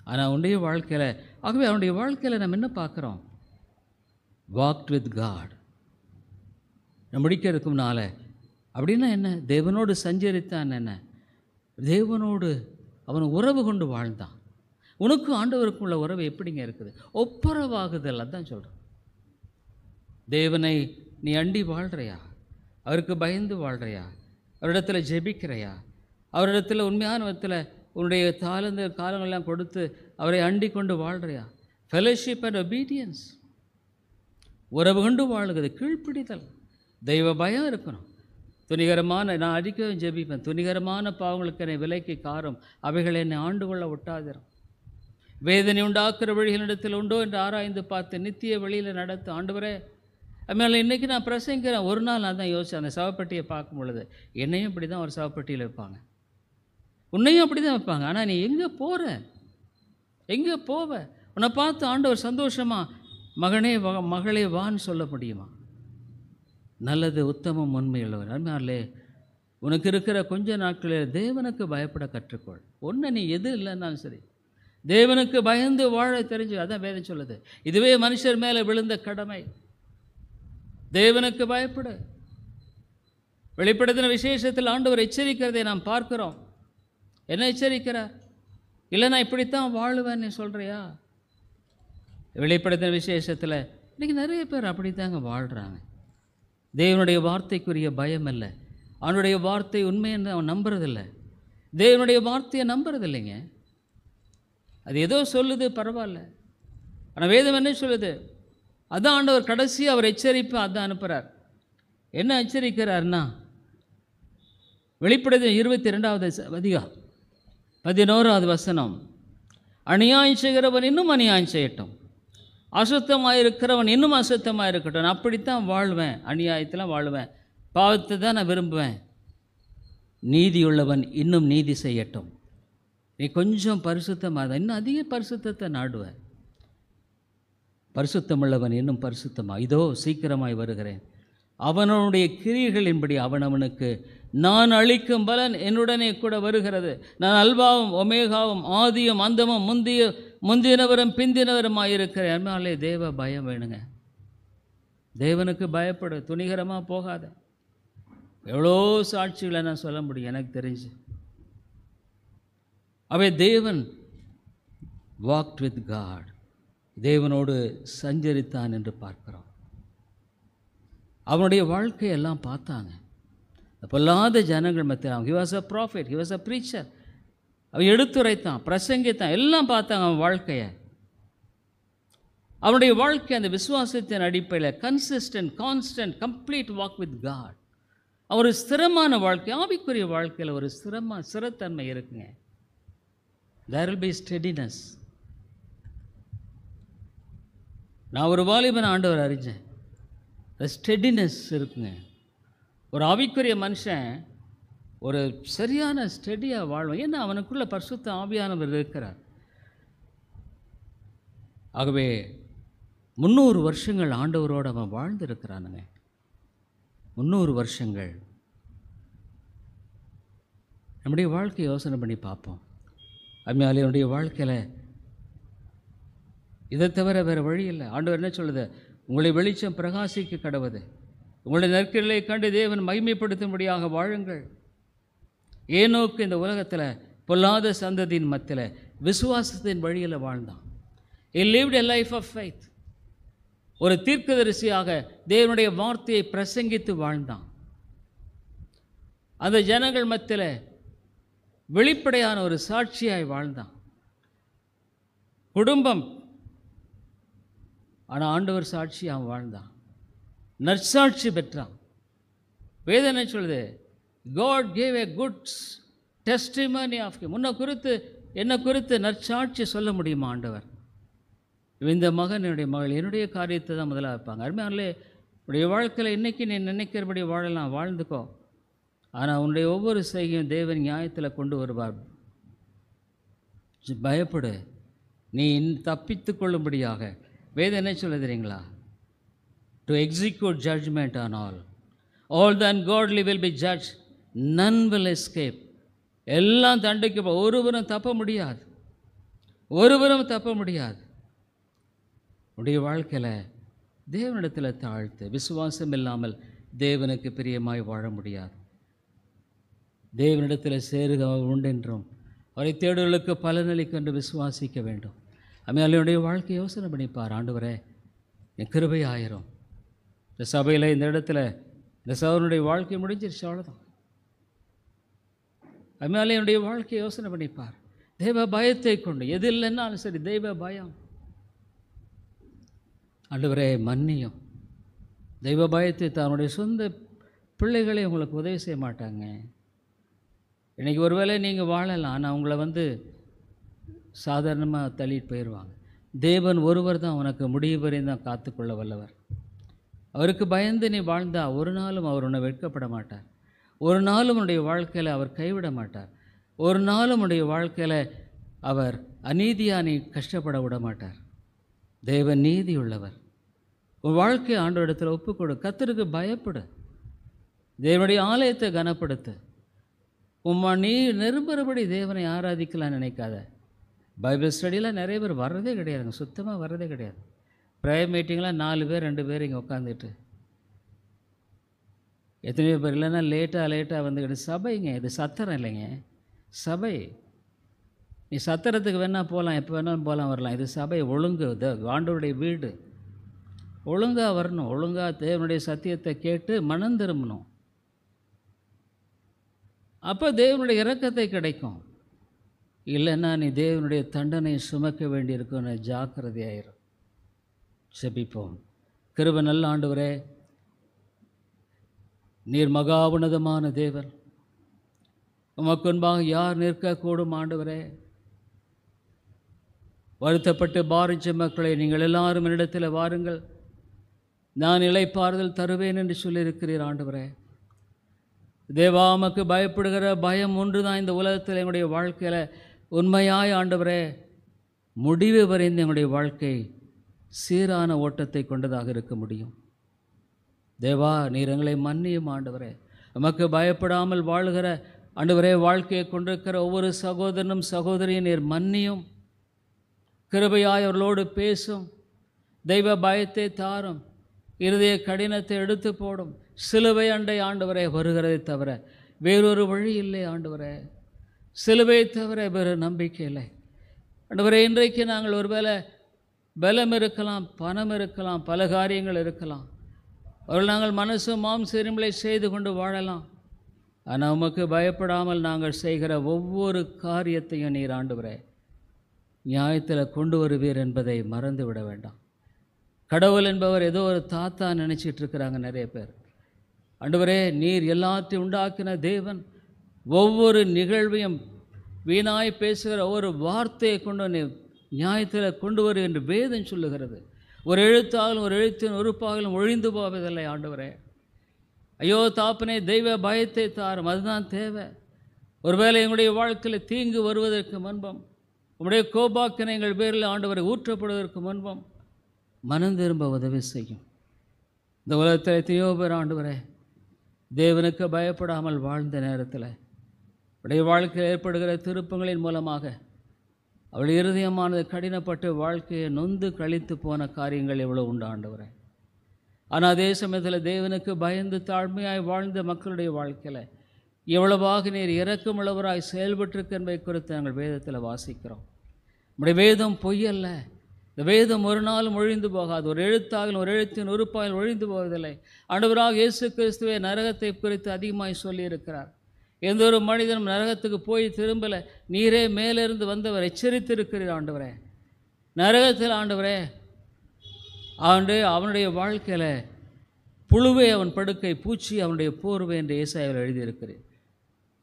ஆனால் அவனுடைய வாழ்க்கையில், ஆகவே அவனுடைய வாழ்க்கையில் நம்ம என்ன பார்க்குறோம்? Walked with God. நம்ம முடிக்கிறதுக்கு முன்னால் அப்படின்னா என்ன? தேவனோடு சஞ்சரித்தான். என்ன? தேவனோடு அவன் உறவு கொண்டு வாழ்ந்தான். உனக்கும் ஆண்டவருக்கும் உள்ள உறவு எப்படிங்க இருக்குது? ஒப்புரவாகுதல். அதான் சொல்கிறேன். தேவனை நீ அண்டி வாழ்கிறையா? அவருக்கு பயந்து வாழ்கிறையா? அவரிடத்தில் ஜெபிக்கிறையா? அவரிடத்தில் உண்மையான விதத்தில் உன்னுடைய காலங்கள்லாம் கொடுத்து அவரை அண்டி கொண்டு வாழ்கிறியா? ஃபெலோஷிப் அண்ட் ஒபீடியன்ஸ், உறவு கொண்டு வாழுகிறது, கீழ்ப்பிடிதல், தெய்வ பயம் இருக்கணும். நான் அடிக்கவும் ஜெபிப்பேன், துணிகரமான பாவங்களுக்கு என்னை விலைக்கு காரும், அவைகளை என்னை ஆண்டு கொள்ள ஒட்டாதிரும். வேதனை உண்டாக்குற வழிகளிடத்தில் உண்டோ என்று ஆராய்ந்து பார்த்து நித்திய வழியில் நடத்து ஆண்டவரே. அதுமாதிரி இன்றைக்கி நான் பிரசங்கிக்கிறேன். ஒரு நாள் நான் தான் யோசித்தேன், அந்த சவப்பட்டியை பார்க்கும் பொழுது என்னையும் இப்படி தான் ஒரு சவப்பட்டியில் வைப்பாங்க, உன்னையும் அப்படி தான் வைப்பாங்க. ஆனால் நீ எங்கே போகிற, எங்கே போவ? உன்னை பார்த்து ஆண்டவர் சந்தோஷமாக மகனே மகளே வான்னு சொல்ல முடியுமா? நல்லது, உத்தமம், உண்மையுள்ளவர். அதனாலே உனக்கு இருக்கிற கொஞ்ச நாட்களில் தேவனுக்கு பயப்பட கற்றுக்கொள். ஒன்று நீ எது இல்லைன்னாலும் சரி, தேவனுக்கு பயந்து வாழ தெரிஞ்சு. அதான் வேதம் சொல்லுது, இதுவே மனுஷர் மேலே விழுந்த கடமை. தேவனுக்கு பயப்பட. வெளிப்படுத்தின விசேஷத்தில் ஆண்டவர் எச்சரிக்கிறதை நாம் பார்க்கிறோம். என்ன எச்சரிக்கிறார்? இல்லை நான் இப்படித்தான் வாழுவேன்னு சொல்கிறியா? வெளிப்படுத்தின விசேஷத்தில் இன்றைக்கி நிறைய பேர் அப்படித்தாங்க வாழ்கிறாங்க. தேவனுடைய வார்த்தைக்குரிய பயம் இல்லை, அவனுடைய வார்த்தை உண்மைன்னு அவன் நம்புறதில்லை, தேவனுடைய வார்த்தையை நம்புறதில்லைங்க. அது ஏதோ சொல்லுது, பரவாயில்ல. ஆனால் வேதம் என்ன சொல்லுது? அதான் ஆண்டவர் கடைசி அவர் எச்சரிப்பு அதான் அனுப்புகிறார். என்ன எச்சரிக்கிறார்னா, வெளிப்படுத்தின 22வது அதிகாரம் 11வது வசனம், அநியாயம் செய்கிறவன் இன்னும் அநியாயம் செய்யட்டும், அசுத்தமாக இருக்கிறவன் இன்னும் அசுத்தமாக இருக்கட்டும். நான் அப்படித்தான் வாழ்வேன், அநியாயத்தில் வாழ்வேன், பாவத்தை தான் நான் விரும்புவேன். நீதியுள்ளவன் இன்னும் நீதி செய்யட்டும். நீ கொஞ்சம் பரிசுத்தமாக தான், இன்னும் அதிக பரிசுத்தத்தை நாடுவேன். பரிசுத்தமுள்ளவன் இன்னும் பரிசுத்தமாக, இதோ சீக்கிரமாய் வருகிறேன், அவனுடைய கிரியைகளின்படி அவனவனுக்கு நான் அளிக்கும் பலன் என்னுடனே கூட வருகிறது. நான் அல்பாவும் ஒமேகாவும் ஆதியும் அந்தமும் முந்தினவரும் பிந்தினவருமாக இருக்கிறேன். அதனாலே தேவ பயம் வேணுங்க. தேவனுக்கு பயப்படு, துணிகரமாக போகாத. எவ்வளோ சாட்சிகளை நான் சொல்ல முடியும் எனக்கு தெரிஞ்சு. அவை தேவன் வாக்ட் வித் காட், தேவனோடு சஞ்சரித்தான் என்று பார்க்கிறோம். அவனுடைய வாழ்க்கையெல்லாம் பார்த்தாங்க. பொல்லாத ஜனங்கள் மத்தியில் he was a profit, he was a preacher. அவன் எடுத்துரைத்தான், பிரசங்கித்தான், எல்லாம் பார்த்தாங்க அவன் வாழ்க்கையை. அவனுடைய வாழ்க்கை அந்த விசுவாசத்தின் அடிப்படையில் consistent, constant, complete walk with God. ஒரு ஸ்திரமான வாழ்க்கை, ஆவிக்குரிய வாழ்க்கையில் ஒரு ஸ்திரத்தன்மை இருக்குங்க. There will be steadiness. நான் ஒரு வாலிபன் ஆண்டவர் அறிஞ்சேன், ஸ்டெடினஸ் இருக்குங்க. ஒரு ஆவிக்குரிய மனுஷன் ஒரு சரியான ஸ்டெடியாக வாழ்வான். ஏன்னா அவனுக்குள்ள பரிசுத்த ஆவியானவர் இருக்கிறார். ஆகவே 300 வருஷங்கள் ஆண்டவரோடு அவன் வாழ்ந்திருக்கிறானுங்க. 300 வருஷங்கள். நம்முடைய வாழ்க்கையை யோசனை பண்ணி பார்ப்போம். அதனால என்னுடைய வாழ்க்கையில் இதை தவிர வேறு வழி இல்லை. ஆண்டவர் என்ன சொல்லுது? உங்களை வெளிச்சம் பிரகாசிக்க கடவுது, உங்களுடைய நற்கிரிகளை கண்டு தேவன் மகிமைப்படுத்தும்படியாக வாழுங்கள். ஏனோக்கு இந்த உலகத்தில் பொல்லாத சந்ததியின் மத்தியில் விசுவாசத்தின் வழியில் வாழ்ந்தான். He lived a life of faith. ஒரு தீர்க்கதரிசியாக தேவனுடைய வார்த்தையை பிரசங்கித்து வாழ்ந்தான். அந்த ஜனங்கள் மத்தியில் வெளிப்படையான ஒரு சாட்சியாய் வாழ்ந்தான். குடும்பம், ஆனால் ஆண்டவர் சாட்சியாக வாழ்ந்தான், நற்சாட்சி பெற்றான். வேதனை சொல்லுது, God gave a good testimony of him. என்னை குறித்து நற்சாட்சி சொல்ல முடியுமா ஆண்டவர்? இந்த மகன், என்னுடைய மகள் என்னுடைய காரியத்தை தான் முதலாக வைப்பாங்க. அருமையானே, உன்னுடைய வாழ்க்கையில் இன்றைக்கி நீ நினைக்கிறபடி வாழலாம், வாழ்ந்துக்கோ. ஆனால் உன்னுடைய ஒவ்வொரு செய்கையும் தேவன் நியாயத்தில் கொண்டு வருவார். பயப்படு, நீ தப்பித்து கொள்ளும்படியாக. வேதம் என்ன சொல்ல தெரியுங்களா? To execute judgment on all the ungodly will be judged, none will escape. எல்லாம் தண்டிக்க, ஒருவரும் தப்ப முடியாது, ஒருவரும் தப்ப முடியாது. உடைய வாழ்க்கையில் தேவனிடத்தில் தாழ்த்து, விசுவாசம் இல்லாமல் தேவனுக்கு பிரியமாய் வாழ முடியாது. தேவனிடத்தில் சேருக உண்டென்றும் அவரை தேடுதலுக்கு பலனளிக்கும் என்று விசுவாசிக்க வேண்டும். அம்மையாளுடைய வாழ்க்கை யோசனை பண்ணிப்பார். ஆண்டவரே, என் கிருபை ஆயிரும். இந்த சபையில் இந்த இடத்துல இந்த சகோதரனுடைய வாழ்க்கை முடிஞ்சிருச்சு, அவ்வளோதான். அதனால என்னுடைய வாழ்க்கையை யோசனை பண்ணிப்பார். தெய்வ பயத்தை கொண்டு, எது இல்லைன்னாலும் சரி தெய்வ பயம். ஆண்டவரே மன்னியும். தெய்வ பயத்தை தன்னுடைய சொந்த பிள்ளைகளை உங்களுக்கு உதவி செய்ய மாட்டாங்க. இன்றைக்கி ஒருவேளை நீங்கள் வாழலாம், ஆனால் உங்களை சாதாரணமாக தள்ளிட்டு போயிடுவாங்க. தேவன் ஒருவர் தான் உனக்கு முடிவு வரையும் தான் காத்துக்கொள்ள வல்லவர். அவருக்கு பயந்து நீ வாழ்ந்தா ஒரு நாளும் அவர் உன்னை வெட்கப்பட மாட்டார். ஒரு நாளும் உன்னுடைய வாழ்க்கையில் அவர் கைவிட மாட்டார். ஒரு நாளும் உன்னுடைய வாழ்க்கையில் அவர் அநீதியாக நீ கஷ்டப்பட விட மாட்டார். தேவன் நீதி உள்ளவர். உன் வாழ்க்கையை ஆண்டவரிடத்தில் ஒப்புக்கொடு. கர்த்தருக்கு பயப்படு. தேவனுடைய ஆலயத்தை கனப்படுத்து. நீ நிரும்புகிறபடி தேவனை ஆராதிக்கலாம்னு நினைக்காத. பைபிள் ஸ்டடியில் நிறைய பேர் வர்றதே கிடையாதுங்க, சுத்தமாக வர்றதே கிடையாது. ப்ரேயர் மீட்டிங்லாம் 4 பேர் 2 பேர் இங்கே உட்காந்துட்டு, எத்தனையோ பேர் இல்லைன்னா லேட்டாக வந்துக்கிட்டு. சபைங்க இது, சத்திரம் இல்லைங்க, சபை. நீ சத்திரத்துக்கு வேணால் போகலாம், எப்போ வேணாலும் போகலாம் வரலாம். இது சபை, ஒழுங்கு, ஆண்டவருடைய வீடு. ஒழுங்காக வரணும், ஒழுங்காக தேவனுடைய சத்தியத்தை கேட்டு மனம் திரும்பணும். அப்போ தேவனுடைய இரக்கத்தை கிடைக்கும். இல்லைன்னா நீ தேவனுடைய தண்டனை சுமக்க வேண்டியிருக்குன்னு ஜாக்கிரதையாயிரும். செபிப்போம். கிருபை நல்ல ஆண்டவரே, நீர் மகா உன்னதமான தேவன். உமக்கு முன்பாக யார் நிற்கக்கூடும் ஆண்டவரே? வருத்தப்பட்டு பாரிச்ச மக்களை நீங்கள் எல்லாரும் என்னிடத்தில் வாருங்கள், நான் இளைப்பாறுதல் தருவேன் என்று சொல்லியிருக்கிறீர் ஆண்டவரே. தேவா, உமக்கு பயப்படுகிற பயம் ஒன்று தான் இந்த உலகத்தில் எங்களுடைய வாழ்க்கையில் உண்மையாய் ஆண்டவரே முடிவு வரைந்து எங்களுடைய வாழ்க்கை சீரான ஓட்டத்தை கொண்டதாக இருக்க முடியும். தேவா, நீர் எங்களை மன்னியும் ஆண்டவரே. உமக்கு பயப்படாமல் வாழ்கிற ஆண்டவரே வாழ்க்கையை கொண்டிருக்கிற ஒவ்வொரு சகோதரனும் சகோதரியும் நீர் மன்னியும். கிருபையாய் அவர்களோடு பேசும். தெய்வ பயத்தை தாரும். இருதய கடினத்தை எடுத்து போடும். சிலுவை அண்டை ஆண்டவரே வருகிறதை தவிர வேறொரு வழி இல்லை ஆண்டவரே. சிலுவையை தவிர வேறு நம்பிக்கை இல்லை ஆண்டவரே. இன்றைக்கு நாங்கள் ஒருவேளை பலம் இருக்கலாம், பணம் இருக்கலாம், பல காரியங்கள் இருக்கலாம். அவர்கள் நாங்கள் மனசு மாம்சங்களை செய்து கொண்டு வாழலாம். ஆனால் உமக்கு பயப்படாமல் நாங்கள் செய்கிற ஒவ்வொரு காரியத்தையும் நீர் ஆண்டவரே நியாயத்தில் கொண்டு வருவீர் என்பதை மறந்து விட வேண்டாம். கடவுள் என்பவர் ஏதோ ஒரு தாத்தா நினச்சிட்டு இருக்கிறாங்க நிறைய பேர். ஆண்டவரே, நீர் எல்லாத்தையும் உண்டாக்கின தேவன். ஒவ்வொரு நிகழ்வையும் வீணாய் பேசுகிற ஒவ்வொரு வார்த்தையை கொண்டு நீ நியாயத்தில் கொண்டு வரும் என்று வேதம் சொல்லுகிறது. ஒரு எழுத்தாலும் ஒரு எழுத்தின் உறுப்பாகலும் ஒழிந்து போவதில்லை ஆண்டவரே. ஐயோ தாப்பனே, தெய்வ பயத்தை தாரும், அதுதான் தேவை. ஒருவேளை எங்களுடைய வாழ்க்கையில் தீங்கு வருவதற்கு முன்பம், உங்களுடைய கோபாக்கினை எங்கள் பேரில் ஆண்டவரை ஊற்றப்படுவதற்கு முன்பம் மனம் திரும்ப உதவி செய்யும். இந்த உலகத்தில் எத்தனையோ பேர் ஆண்டவரே தேவனுக்கு பயப்படாமல் வாழ்ந்த நேரத்தில் உடைய வாழ்க்கையில் ஏற்படுகிற திருப்பங்களின் மூலமாக அவளுடைய இருதயமானது கடினப்பட்டு வாழ்க்கையை நொந்து கழித்து போன காரியங்கள் எவ்வளோ உண்டு ஆண்டவரே. ஆனால் அதே சமயத்தில் தேவனுக்கு பயந்து தாழ்மையாய் வாழ்ந்த மக்களுடைய வாழ்க்கையில் எவ்வளவாக நீர் இரக்கமுள்ளவராய் செயல்பட்டிருக்கு என்பதை குறித்து நாங்கள் வேதத்தில் வாசிக்கிறோம். நம்முடைய வேதம் பொய்யல்ல. இந்த வேதம் ஒரு நாளும் ஒழிந்து போகாது. ஒரு எழுத்தாலும் ஒரு எழுத்தின் உறுப்பாயில் ஒழிந்து போவதில்லை. ஆண்டவராக இயேசு கிறிஸ்துவே நரகத்தை குறித்து அதிகமாய் சொல்லியிருக்கிறார். எந்த ஒரு மனிதனும் நரகத்துக்கு போய் திரும்பலை. நீரே மேலிருந்து வந்தவர் எச்சரித்திருக்கிறீர் ஆண்டவரே. நரகத்தில் ஆண்டவரே அவனுடைய வாழ்க்கையில் புழுவே அவன் படுக்கை, பூச்சி அவனுடைய போர்வை என்று ஏசாயாவில் எழுதியிருக்கிறேன்.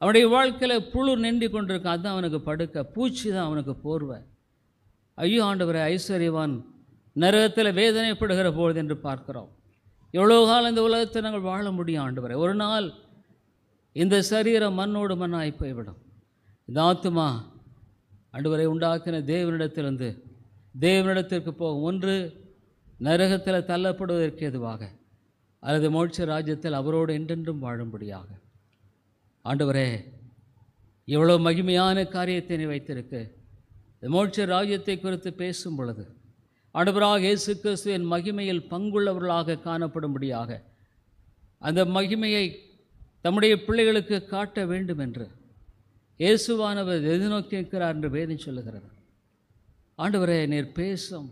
அவனுடைய வாழ்க்கையில் புழு நின்றி கொண்டிருக்கான், அதுதான் அவனுக்கு படுக்கை, பூச்சி தான் அவனுக்கு போர்வை. ஐயோ ஆண்டவரே, ஐஸ்வர்யவான் நரகத்தில் வேதனைப்படுகிற பொழுது என்று பார்க்கிறோம். எவ்வளோ காலம் இந்த உலகத்தை நாங்கள் வாழ முடியும் ஆண்டவரே? ஒரு நாள் இந்த சரீரம் மண்ணோடு மண்ணாய் போய்விடும். இந்த ஆத்துமா ஆண்டவரை உண்டாக்கின தேவனிடத்திற்கு போகும். ஒன்று நரகத்தில் தள்ளப்படுவதற்கு எதுவாக, அல்லது மோட்ச ராஜ்யத்தில் அவரோடு என்றென்றும் வாழும்படியாக. ஆண்டவரே, எவ்வளோ மகிமையான காரியத்தை நீ வைத்திருக்கு. மோட்ச ராஜ்யத்தை குறித்து பேசும் பொழுது ஆண்டவராக இயேசு கிறிஸ்துவின் மகிமையில் பங்குள்ளவர்களாக காணப்படும்படியாக அந்த மகிமையை தம்முடைய பிள்ளைகளுக்கு காட்ட வேண்டும் என்று இயேசுவானவர் எதிர்நோக்கி இருக்கிறார் என்று வேதம் சொல்லுகிறது. ஆண்டவரே, நீர் பேசும்.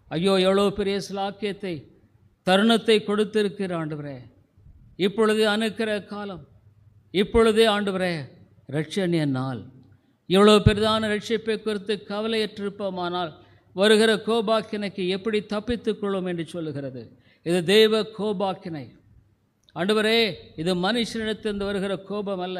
ஐயோ, எவ்வளோ பெரிய சிலாக்கியத்தை தருணத்தை கொடுத்திருக்கிற ஆண்டவரே. இப்பொழுது அணுக்கிற காலம், இப்பொழுதே ஆண்டவரே இரட்சணிய நாள். இவ்வளோ பெரிதான ரட்சிப்பை குறித்து கவலையற்றிருப்போமானால் வருகிற கோபாக்கினைக்கு எப்படி தப்பித்துக் கொள்ளும் என்று சொல்லுகிறது. இது தெய்வ கோபாக்கினை. ஆண்டவரே, இது மனுஷனிடத்திலிருந்து வருகிற கோபம் அல்ல,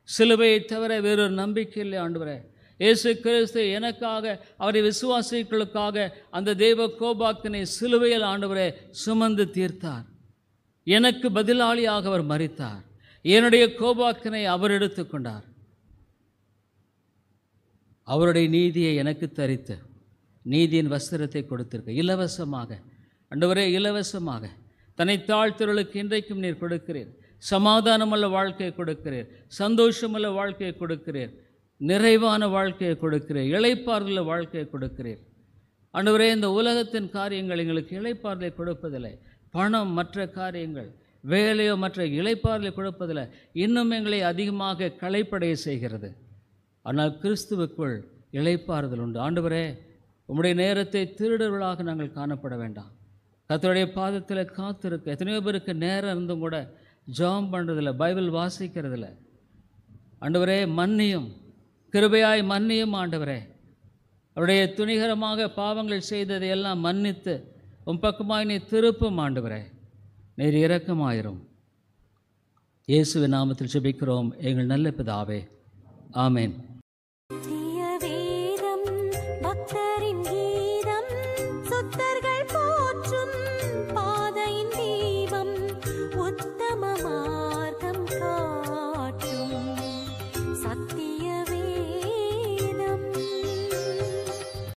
சிலுவையை தவிர வேறொரு நம்பிக்கை இல்லை. ஆண்டவரே, இயேசு கிறிஸ்து எனக்காக, அவரை விசுவாசிகளுக்காக அந்த தெய்வ கோபாக்கினை சிலுவையில் ஆண்டவரே சுமந்து தீர்த்தார். எனக்கு பதிலாளியாக அவர் மரித்தார். என்னுடைய கோபாக்கினை அவர் எடுத்துக்கொண்டார். அவருடைய நீதியை எனக்கு தரித்து நீதியின் வஸ்திரத்தை கொடுத்திருக்க இலவசமாக, ஆண்டவரே இலவசமாக தன்னை தாழ்த்துறளுக்கு இன்றைக்கும் நீர் கொடுக்கிறீர். சமாதானமுள்ள வாழ்க்கையை கொடுக்கிறீர், சந்தோஷமுள்ள வாழ்க்கையை கொடுக்கிறீர், நிறைவான வாழ்க்கையை கொடுக்கிறீர், இளைப்பாறுதல வாழ்க்கையை கொடுக்கிறீர். ஆண்டவரே, இந்த உலகத்தின் காரியங்கள் எங்களுக்கு இளைப்பாறுதலை கொடுப்பதில்லை. பணம், மற்ற காரியங்கள், வேலையோ மற்ற இளைப்பாறுதலை கொடுப்பதில்லை. இன்னும் எங்களை அதிகமாக களைப்படைய செய்கிறது. ஆனால் கிறிஸ்துவுக்குள் இளைப்பாறுதல் உண்டு. ஆண்டவரே, உம்முடைய நேரத்தை திருடர்களாக நாங்கள் காணப்பட வேண்டாம். கர்த்தருடைய பாதத்தில் காத்திருக்க எத்தனையோ பேருக்கு நேரம் இருந்தும் கூட ஜெபம் பண்ணுறதில்ல, பைபிள் வாசிக்கிறதில்ல. ஆண்டவரே, மன்னியும், கிருபையாய் மன்னியும். ஆண்டவரே, அவருடைய துணிகரமாக பாவங்கள் செய்ததை எல்லாம் மன்னித்து உம் பக்கமாய் நீ திருப்பும். ஆண்டவரே, நீர் இரக்கமாயிரும். இயேசுவின் நாமத்தில் ஜெபிக்கிறோம் எங்கள் நல்ல பிதாவே, ஆமேன்.